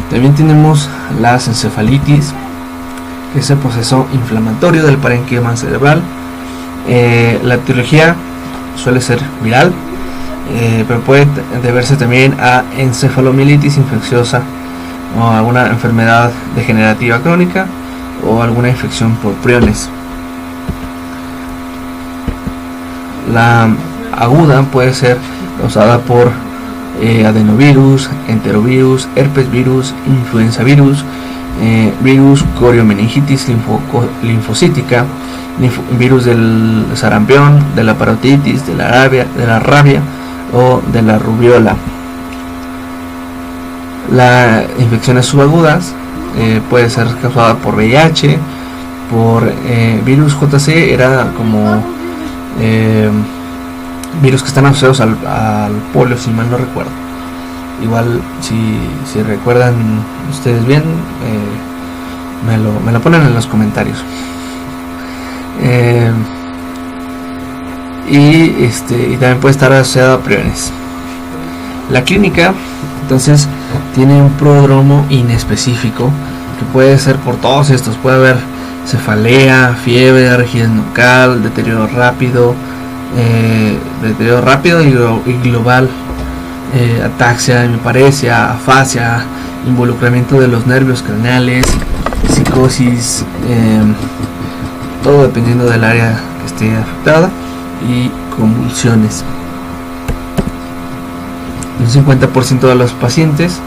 También tenemos las encefalitis, que es el proceso inflamatorio del parénquima cerebral. La etiología suele ser viral, pero puede deberse también a encefalomielitis infecciosa o alguna enfermedad degenerativa crónica o alguna infección por priones. La aguda puede ser causada por adenovirus, enterovirus, herpesvirus, influenzavirus, virus coriomeningitis linfocítica, virus del sarampión, de la parotiditis, de la rabia o de la rubiola. Las infecciones subagudas puede ser causada por VIH, por virus JC, era como virus que están asociados al polio, si mal no recuerdo. Igual si recuerdan ustedes bien, me lo ponen en los comentarios. Y también puede estar asociado a priones. La clínica entonces tiene un pródromo inespecífico que puede ser por todos estos. Puede haber cefalea, fiebre, rigidez nucal, deterioro rápido y global, ataxia, hemiparesia, afasia, involucramiento de los nervios craneales, psicosis, todo dependiendo del área que esté afectada, y convulsiones. Un 50% de los pacientes,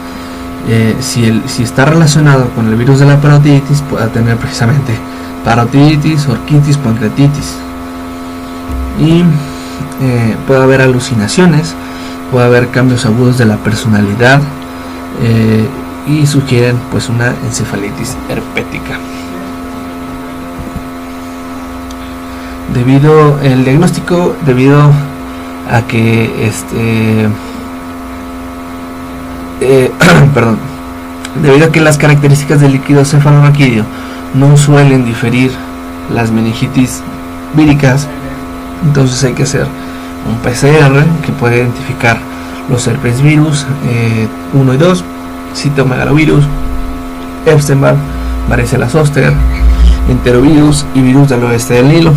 si está relacionado con el virus de la parotiditis, puede tener precisamente parotiditis, orquitis, pancreatitis. Y puede haber alucinaciones, puede haber cambios agudos de la personalidad, y sugieren pues una encefalitis herpética. El diagnóstico, debido a que debido a que las características del líquido cefalorraquídeo no suelen diferir las meningitis víricas, entonces hay que hacer un PCR que puede identificar los herpesvirus 1 y 2, citomegalovirus, Epstein-Barr, varicela zoster, enterovirus y virus del oeste del Nilo.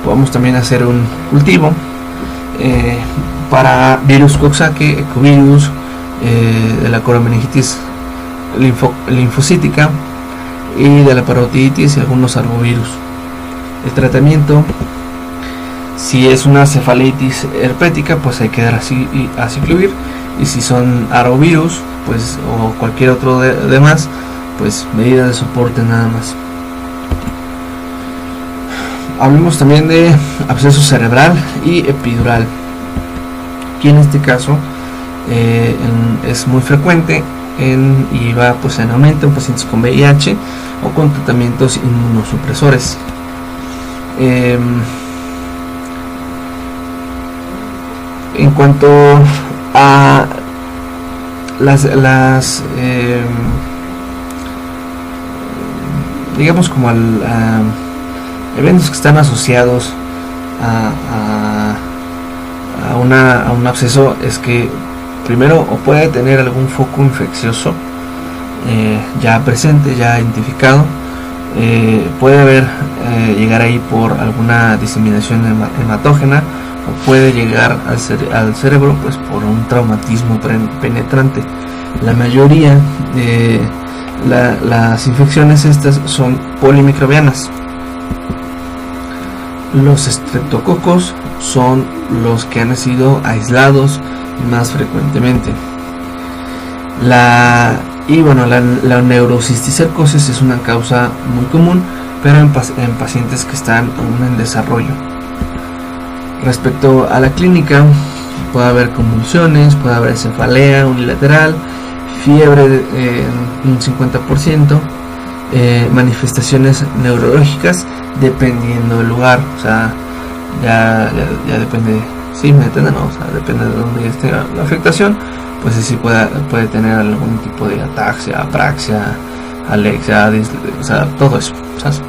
Podemos también hacer un cultivo para virus Coxsackie, ecovirus, de la coromeningitis linfocítica y de la parotiditis y algunos arbovirus. El tratamiento, si es una cefalitis herpética, pues hay que dar aciclovir, y si son arbovirus, pues, o cualquier otro de más, pues medidas de soporte nada más. Hablemos también de absceso cerebral y epidural, que en este caso es muy frecuente y va pues en aumento en pacientes con VIH o con tratamientos inmunosupresores. En cuanto a digamos como eventos que están asociados a un absceso, es que primero o puede tener algún foco infeccioso ya presente, ya identificado, puede llegar ahí por alguna diseminación hematógena, o puede llegar al cerebro pues por un traumatismo penetrante. La mayoría de las infecciones estas son polimicrobianas. Los estreptococos son los que han sido aislados más frecuentemente. La neurocisticercosis es una causa muy común, pero en pacientes que están aún en desarrollo. Respecto a la clínica, puede haber convulsiones, puede haber cefalea unilateral, fiebre un 50%, manifestaciones neurológicas dependiendo del lugar, o sea, ya depende, ¿sí me entienden? O sea, depende de dónde esté la afectación, pues sí puede tener algún tipo de ataxia, apraxia, alexia, o sea, todo eso, ¿sabes?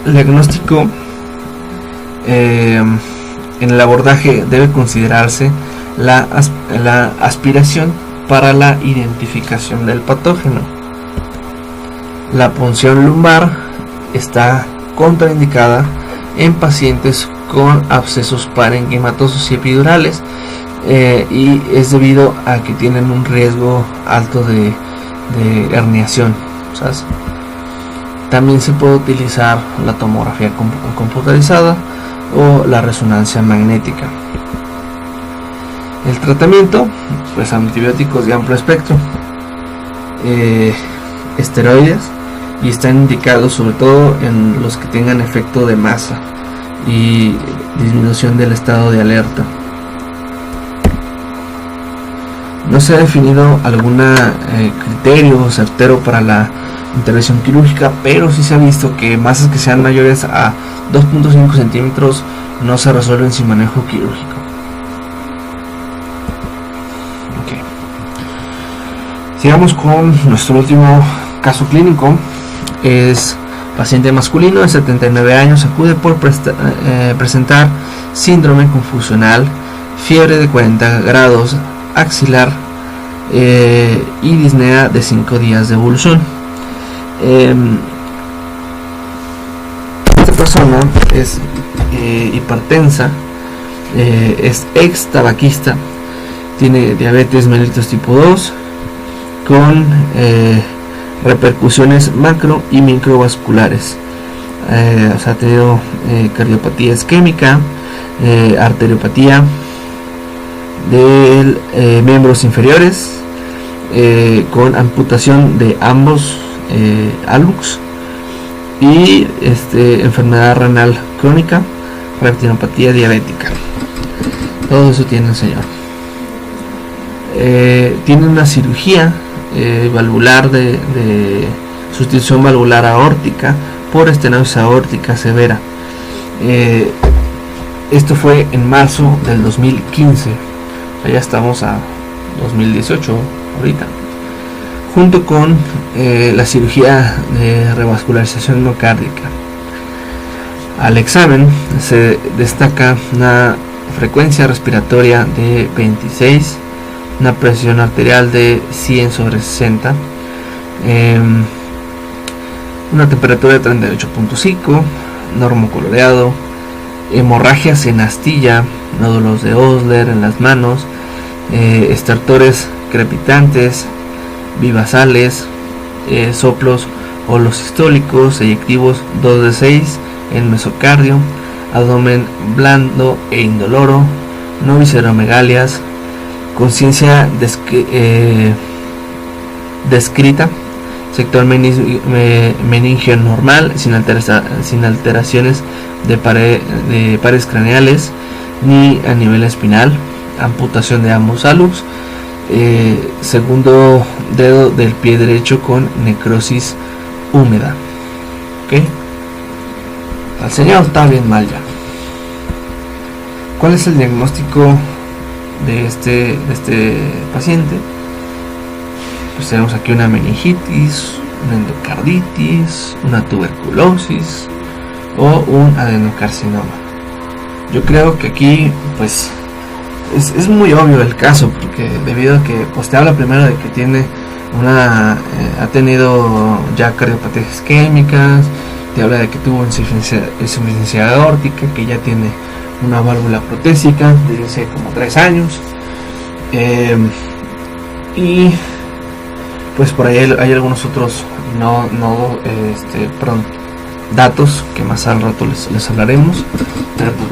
El diagnóstico, en el abordaje debe considerarse la aspiración para la identificación del patógeno. La punción lumbar está contraindicada en pacientes con abscesos parenquimatosos y epidurales, y es debido a que tienen un riesgo alto de herniación, ¿sabes? También se puede utilizar la tomografía computarizada o la resonancia magnética. El tratamiento, pues antibióticos de amplio espectro, esteroides, y están indicados sobre todo en los que tengan efecto de masa y disminución del estado de alerta. No se ha definido algún criterio certero para la intervención quirúrgica, pero sí se ha visto que masas que sean mayores a 2.5 centímetros no se resuelven sin manejo quirúrgico. Sigamos con nuestro último caso clínico es paciente masculino de 79 años, acude por presentar síndrome confusional, fiebre de 40 grados, axilar y disnea de 5 días de evolución. Esta persona es hipertensa, es ex tabaquista, tiene diabetes mellitus tipo 2 con repercusiones macro y microvasculares. O sea, ha tenido cardiopatía isquémica, arteriopatía de miembros inferiores, con amputación de ambos hallux, y enfermedad renal crónica, retinopatía diabética. Todo eso tiene el señor. Tiene una cirugía valvular de sustitución valvular aórtica por estenosis aórtica severa. Esto fue en marzo del 2015. Ya estamos a 2018 ahorita, junto con la cirugía de revascularización miocárdica. Al examen se destaca una frecuencia respiratoria de 26, una presión arterial de 100/60, una temperatura de 38.5, normocoloreado, hemorragias en astilla, nódulos de Osler en las manos, estertores crepitantes, bivasales, soplos holosistólicos eyectivos 2 de 6 en mesocardio, abdomen blando e indoloro, no visceromegalias, conciencia descrita, sector meningio normal, sin alteraciones de pares craneales ni a nivel espinal, amputación de ambos hallux, segundo dedo del pie derecho con necrosis húmeda. ¿Ok? El señor está bien mal ya. ¿Cuál es el diagnóstico de este paciente? Pues tenemos aquí una meningitis, una endocarditis, una tuberculosis o un adenocarcinoma. Yo creo que aquí pues es muy obvio el caso, porque debido a que pues te habla primero de que tiene ha tenido ya cardiopatías isquémicas, te habla de que tuvo insuficiencia aórtica, que ya tiene una válvula protésica desde hace como 3 años, y pues por ahí hay algunos otros datos que más al rato les hablaremos, pero pues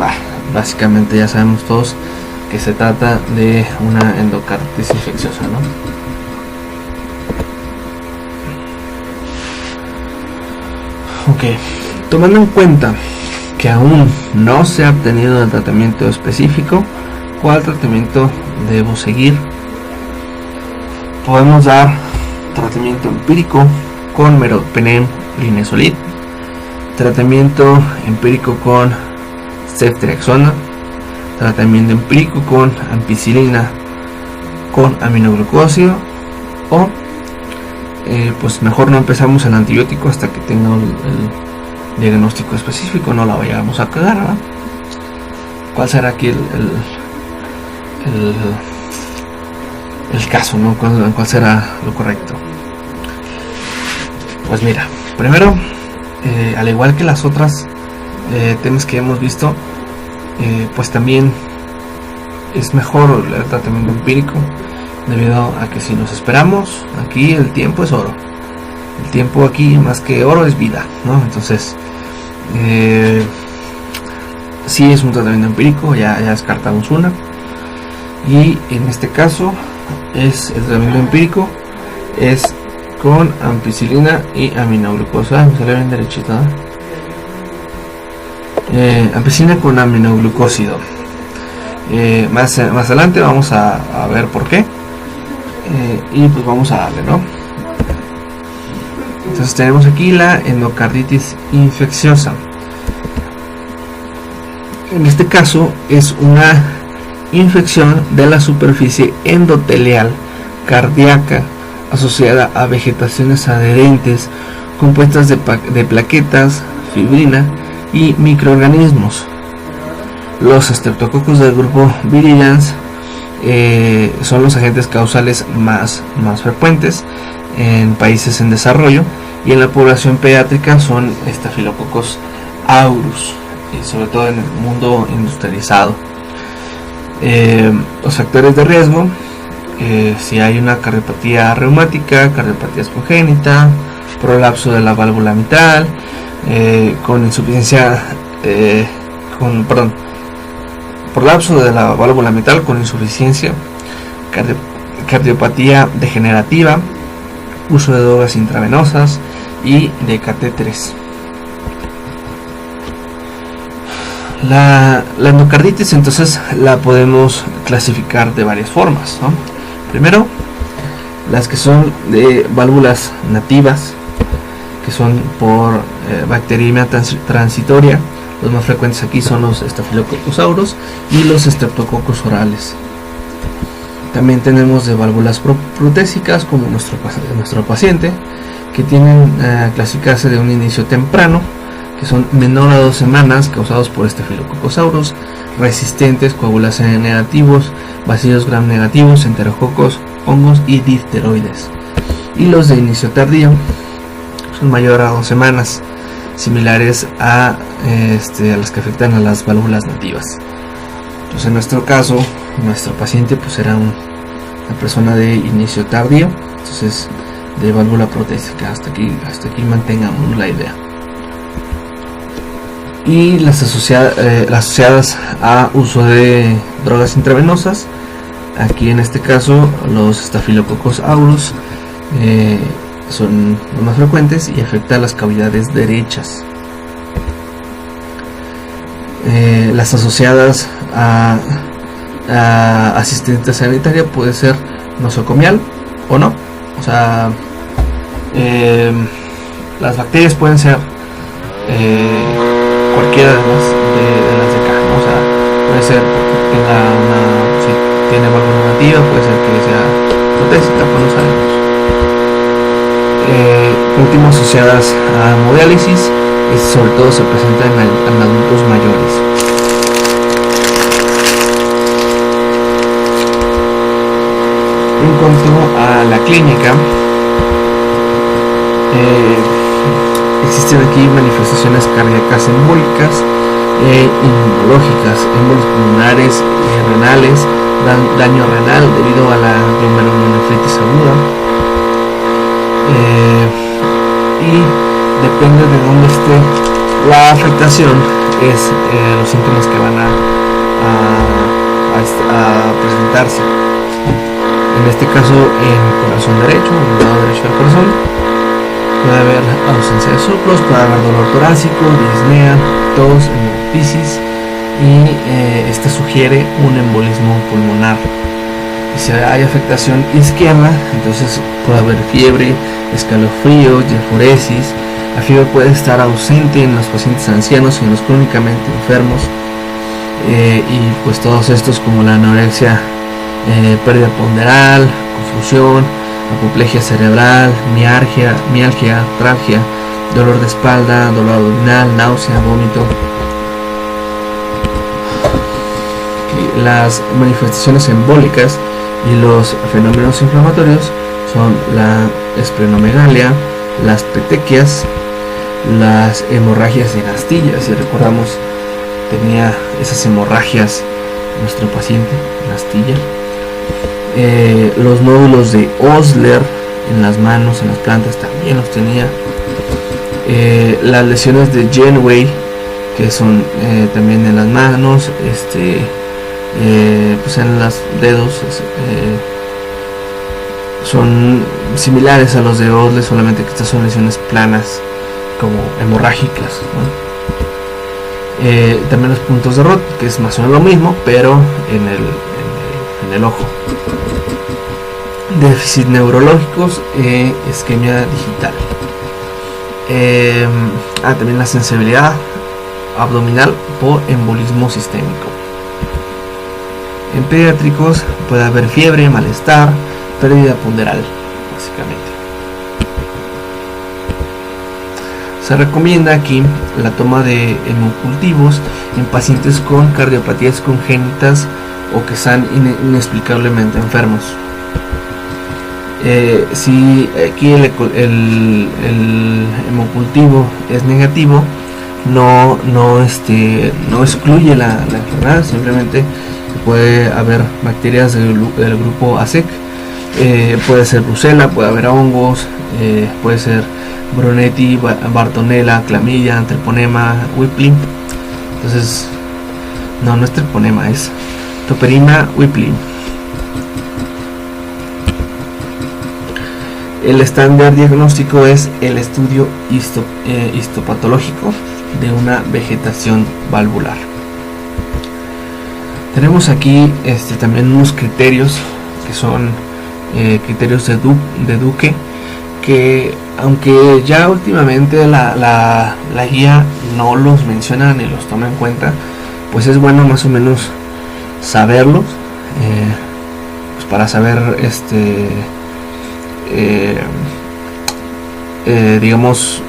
básicamente ya sabemos todos que se trata de una endocarditis infecciosa, ¿no? Ok, tomando en cuenta que aún no se ha obtenido el tratamiento específico, ¿cuál tratamiento debo seguir? Podemos dar tratamiento empírico con meropenem linezolid, tratamiento empírico con ceftriaxona, tratamiento empírico con ampicilina con aminoglucósido, o pues mejor no empezamos el antibiótico hasta que tenga el diagnóstico específico, no la vayamos a cagar, ¿verdad? ¿Cuál será aquí el caso, ¿no? ¿Cuál será lo correcto? Pues mira, primero, al igual que las otras temas que hemos visto, pues también es mejor el tratamiento empírico, debido a que si nos esperamos, aquí el tiempo es oro. El tiempo aquí, más que oro, es vida, ¿no? Entonces, si es un tratamiento empírico, ya descartamos una, y en este caso el tratamiento empírico es con ampicilina y aminoglucosa. Me sale bien derechito, ¿eh? Ampicilina con aminoglucósido. Más adelante vamos a ver por qué, y pues vamos a darle, ¿no? Entonces tenemos aquí la endocarditis infecciosa. En este caso es una infección de la superficie endotelial cardíaca asociada a vegetaciones adherentes compuestas de plaquetas, fibrina y microorganismos. Los estreptococos del grupo Viridans son los agentes causales más frecuentes en países en desarrollo, y en la población pediátrica son Staphylococcus aureus, y sobre todo en el mundo industrializado. Los factores de riesgo: si hay una cardiopatía reumática, cardiopatía congénita, prolapso de la válvula mitral, con insuficiencia, prolapso de la válvula mitral con insuficiencia, cardiopatía degenerativa, uso de drogas intravenosas y de catéteres. La endocarditis entonces la podemos clasificar de varias formas, ¿no? Primero, las que son de válvulas nativas, que son por bacteriemia transitoria. Los más frecuentes aquí son los Staphylococcus aureus y los Streptococcus orales. También tenemos de válvulas protésicas, como nuestro paciente, que tienen clasificarse de un inicio temprano, que son menor a 2 semanas, causados por Staphylococcus aureus, resistentes, coagulación negativos, bacillus gram negativos, enterococos, hongos y difteroides. Y los de inicio tardío son mayor a 2 semanas, similares a las que afectan a las válvulas nativas. Entonces, en nuestro caso, nuestro paciente pues era una persona de inicio tardío, entonces de válvula protésica. Hasta aquí mantengamos la idea. Y las asociadas a uso de drogas intravenosas, aquí en este caso los Staphylococcus aureus son los más frecuentes y afectan las cavidades derechas. Las asociadas a asistencia sanitaria puede ser nosocomial o no. O sea, las bacterias pueden ser cualquiera de las de acá, ¿no? O sea, puede ser que si tiene válvula nativa, puede ser que sea protésica, pues no sabemos. Último, asociadas a hemodiálisis, y sobre todo se presenta en adultos mayores. En cuanto a la clínica, existen aquí manifestaciones cardíacas embólicas e inmunológicas, émbolos pulmonares y renales, daño renal debido a la glomerulonefritis aguda, y depende de dónde esté la afectación, es los síntomas que van a presentarse. En este caso, en el corazón derecho, en el lado derecho del corazón, puede haber ausencia de soplos, puede haber dolor torácico, disnea, tos, hemoptisis, y este sugiere un embolismo pulmonar. Y si hay afectación izquierda, entonces puede haber fiebre, escalofríos, diaforesis. La fiebre puede estar ausente en los pacientes ancianos y en los crónicamente enfermos, y pues todos estos, como la anorexia, pérdida ponderal, confusión, apoplejía cerebral, mialgia, tralgia, dolor de espalda, dolor abdominal, náusea, vómito. Las manifestaciones embólicas y los fenómenos inflamatorios son la esplenomegalia, las petequias, las hemorragias en astillas. Si recordamos, tenía esas hemorragias nuestro paciente en astilla. Los nódulos de Osler en las manos, en las plantas, también los tenía. Las lesiones de Janeway, que son también en las manos, pues en los dedos, son similares a los de Osler, solamente que estas son lesiones planas, como hemorrágicas, ¿no? También los puntos de Roth, que es más o menos lo mismo, pero en el ojo. Déficit neurológicos, isquemia digital. También la sensibilidad abdominal por embolismo sistémico. En pediátricos puede haber fiebre, malestar, pérdida ponderal, básicamente. Se recomienda aquí la toma de hemocultivos en pacientes con cardiopatías congénitas o que están inexplicablemente enfermos. Si aquí el hemocultivo es negativo, no excluye la enfermedad, simplemente puede haber bacterias del grupo ASEC, puede ser brucela, puede haber hongos, puede ser Brunetti, Bartonella, Clamidia, Treponema, Whipple. Entonces, no es treponema, es Toperina Whipple. El estándar diagnóstico es el estudio histopatológico de una vegetación valvular. Tenemos aquí también unos criterios que son criterios de Duque, que aunque ya últimamente la guía no los menciona ni los toma en cuenta, pues es bueno más o menos saberlos, pues para saber digamos,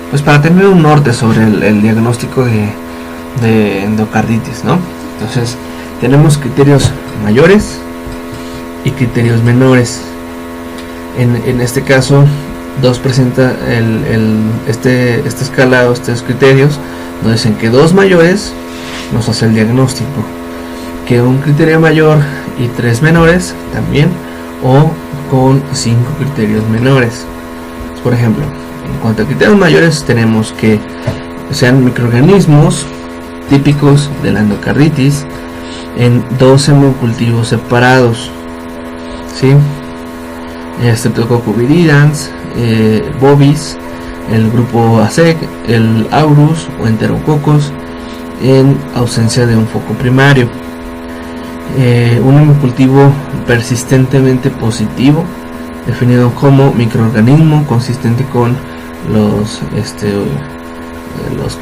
pues para tener un norte sobre el diagnóstico de endocarditis, ¿no? Entonces tenemos criterios mayores y criterios menores. En este caso, presenta esta escala o estos criterios, nos dicen que 2 mayores nos hace el diagnóstico, que un criterio mayor y 3 menores también, o con 5 criterios menores. Por ejemplo, en cuanto a criterios mayores, tenemos que sean microorganismos típicos de la endocarditis en 2 hemocultivos separados, ¿sí? Streptococcus viridans, bovis, el grupo ASEC, el aurus o enterococos, en ausencia de un foco primario. Un hemocultivo persistentemente positivo, definido como microorganismo consistente con los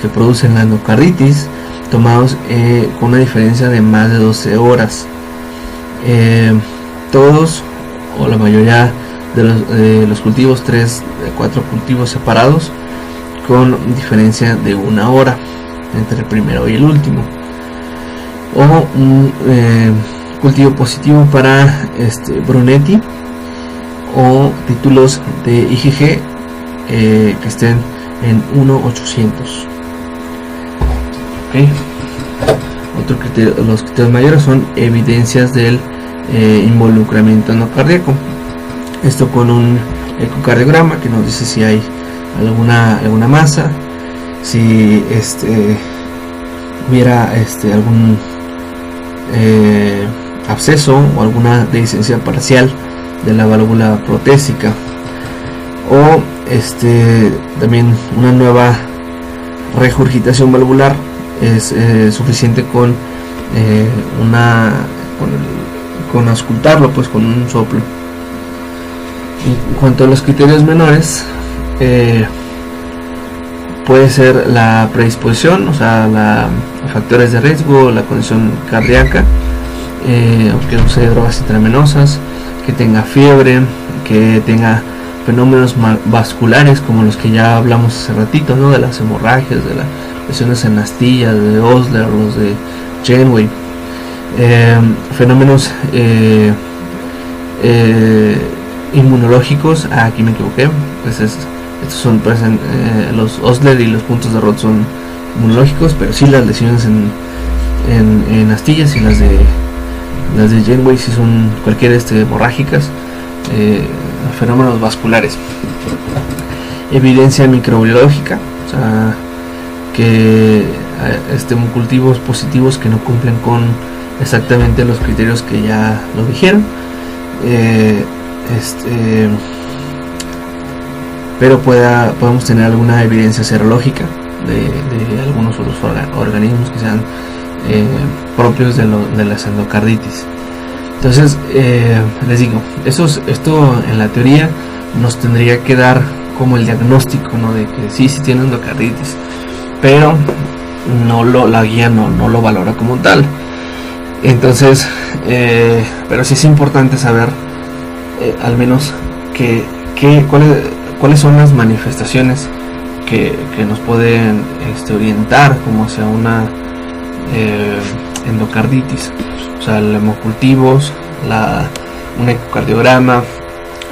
que producen la endocarditis, tomados con una diferencia de más de 12 horas. Todos o la mayoría de los cultivos, 3 de 4 cultivos separados con diferencia de 1 hora entre el primero y el último, o un cultivo positivo para Brunetti, o títulos de IgG que estén en 1:800. ¿Okay? Otro criterio, los criterios mayores son evidencias del involucramiento endocardíaco. Esto con un ecocardiograma que nos dice si hay alguna masa, si hubiera algún absceso o alguna dehiscencia parcial de la válvula protésica, o también una nueva regurgitación valvular. Es suficiente con auscultarlo, pues con un soplo. En cuanto a los criterios menores, puede ser la predisposición, o sea, factores de riesgo, la condición cardíaca, que use drogas intravenosas, que tenga fiebre, que tenga fenómenos vasculares como los que ya hablamos hace ratito, ¿no? De las hemorragias, de las lesiones en astillas, de Osler, los de Janeway, fenómenos inmunológicos. Aquí me equivoqué, pues estos son los Osler y los puntos de Roth son inmunológicos, pero sí las lesiones en astillas y las de Janeway sí son cualquier hemorrágicas. Fenómenos vasculares, evidencia microbiológica, o sea, que hemocultivos positivos que no cumplen con exactamente los criterios que ya lo dijeron, pero podemos tener alguna evidencia serológica de algunos otros organismos que sean propios de las endocarditis. Entonces, les digo, esto en la teoría nos tendría que dar como el diagnóstico, ¿no? De que sí tiene endocarditis, pero la guía no lo valora como tal. Entonces, pero sí es importante saber al menos cuáles son las manifestaciones que nos pueden orientar como hacia una endocarditis. O sea, el hemocultivos, un ecocardiograma,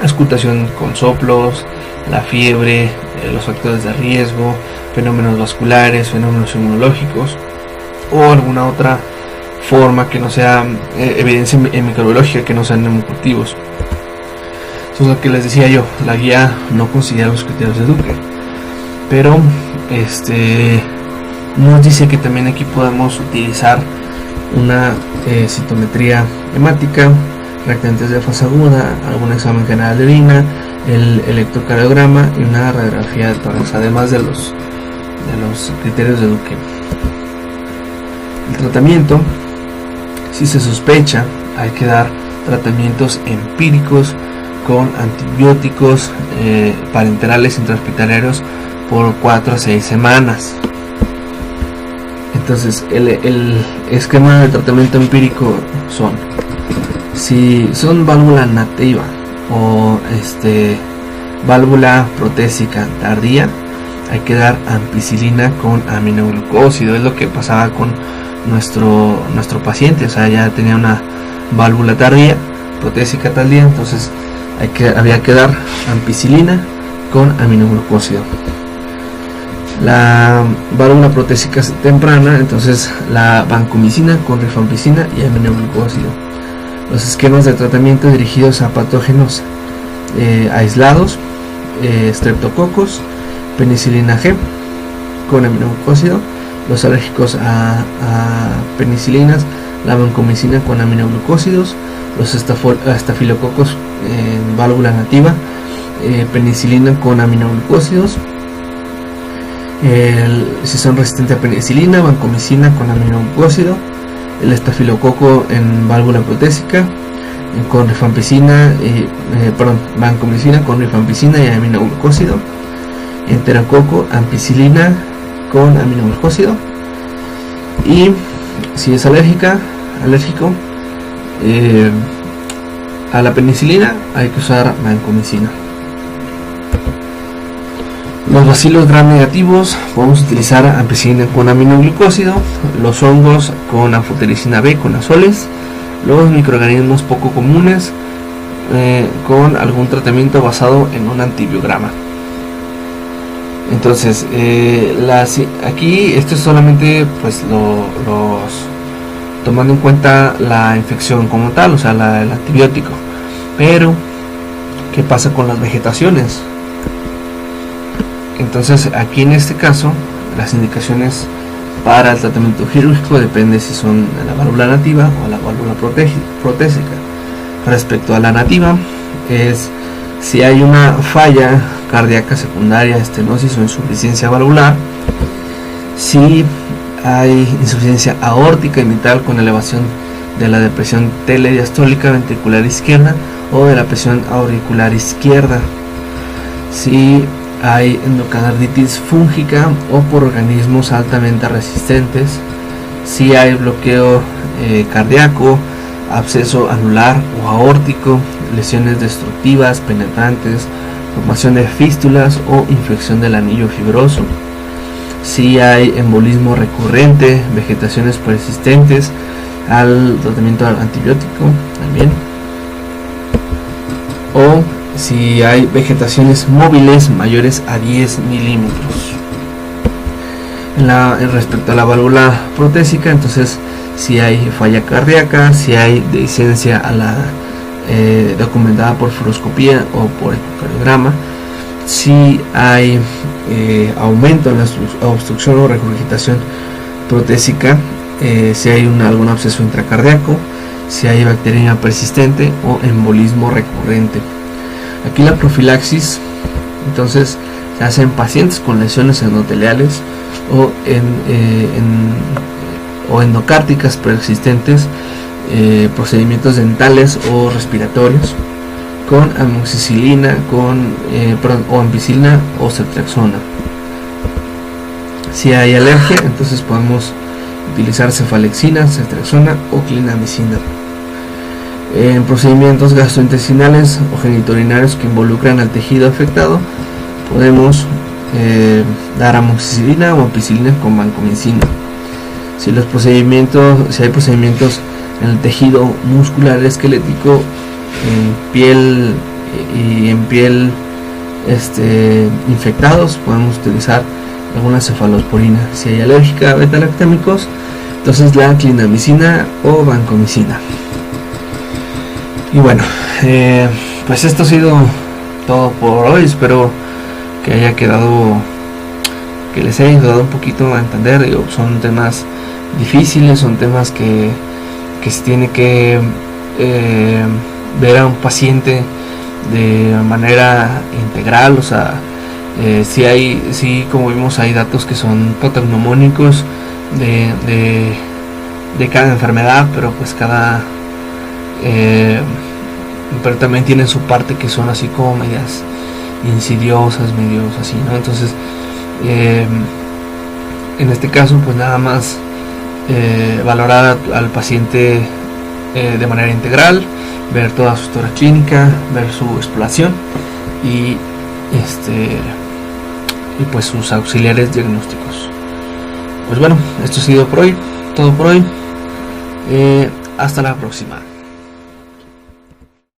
auscultación con soplos, la fiebre, los factores de riesgo, fenómenos vasculares, fenómenos inmunológicos o alguna otra forma que no sea evidencia microbiológica, que no sean hemocultivos. Eso es lo que les decía yo, la guía no considera los criterios de Duque, pero nos dice que también aquí podemos utilizar una citometría hemática, reactantes de fase aguda, algún examen general de orina, el electrocardiograma y una radiografía de tórax, además de los criterios de Duque. El tratamiento, si se sospecha, hay que dar tratamientos empíricos con antibióticos parenterales intrahospitalarios por 4 a 6 semanas. Entonces el esquema de tratamiento empírico son, si son válvula nativa o válvula protésica tardía, hay que dar ampicilina con aminoglucósido. Es lo que pasaba con nuestro paciente, o sea, ya tenía una válvula tardía, protésica tardía, entonces había que dar ampicilina con aminoglucósido. La válvula protésica temprana, entonces la vancomicina con rifampicina y aminoglucósido. Los esquemas de tratamiento dirigidos a patógenos aislados, streptococos, penicilina G con aminoglucósido. Los alérgicos a penicilinas, la vancomicina con aminoglucósidos. Los estafilococos en válvula nativa, penicilina con aminoglucósidos. Si son resistentes a penicilina, vancomicina con aminoglucósido. El estafilococo en válvula protésica con rifampicina, vancomicina con rifampicina y aminoglucósido. Enterococo, ampicilina con aminoglucósido. Y si es alérgico a la penicilina, hay que usar vancomicina. Los bacilos gram negativos, podemos utilizar ampicilina con aminoglucósido. Los hongos con anfotericina B con azoles. Los microorganismos poco comunes con algún tratamiento basado en un antibiograma. Entonces, aquí esto es solamente pues tomando en cuenta la infección como tal, o sea, el antibiótico. Pero, ¿qué pasa con las vegetaciones? Entonces, aquí en este caso, las indicaciones para el tratamiento quirúrgico depende si son de la válvula nativa o la válvula protésica. Respecto a la nativa, es si hay una falla cardíaca secundaria, estenosis o insuficiencia valvular, si hay insuficiencia aórtica y mitral con elevación de la depresión telediastólica ventricular izquierda o de la presión auricular izquierda, si hay endocarditis fúngica o por organismos altamente resistentes, si hay bloqueo cardíaco, absceso anular o aórtico, lesiones destructivas, penetrantes, formación de fístulas o infección del anillo fibroso, si hay embolismo recurrente, vegetaciones persistentes al tratamiento antibiótico también, o si hay vegetaciones móviles mayores a 10 milímetros. Respecto a la válvula protésica, entonces si hay falla cardíaca, si hay dehiscencia a la documentada por fluoroscopía o por ecocardiograma, si hay aumento en la obstrucción o regurgitación protésica, si hay algún absceso intracardíaco, si hay bacteriemia persistente o embolismo recurrente. Aquí la profilaxis entonces se hace en pacientes con lesiones endoteliales o endocárticas preexistentes, procedimientos dentales o respiratorios, con amoxicilina, o ampicilina o ceftriaxona. Si hay alergia, entonces podemos utilizar cefalexina, ceftriaxona o clindamicina. En procedimientos gastrointestinales o genitourinarios que involucran al tejido afectado, podemos dar amoxicilina o ampicilina con vancomicina. Si hay procedimientos en el tejido muscular esquelético, en piel infectados, podemos utilizar alguna cefalosporina. Si hay alérgica a beta-lactámicos, entonces la clindamicina o vancomicina. Y bueno, pues esto ha sido todo por hoy. Espero que les haya ayudado un poquito a entender. Son temas difíciles, son temas que se tiene que ver a un paciente de manera integral. O sea, sí, como vimos, hay datos que son patognomónicos de cada enfermedad, pero pues pero también tienen su parte que son así como medias insidiosas, medios así, ¿no? Entonces, en este caso, pues nada más valorar al paciente de manera integral, ver toda su historia clínica, ver su exploración y pues sus auxiliares diagnósticos. Pues bueno, esto ha sido todo por hoy. Hasta la próxima.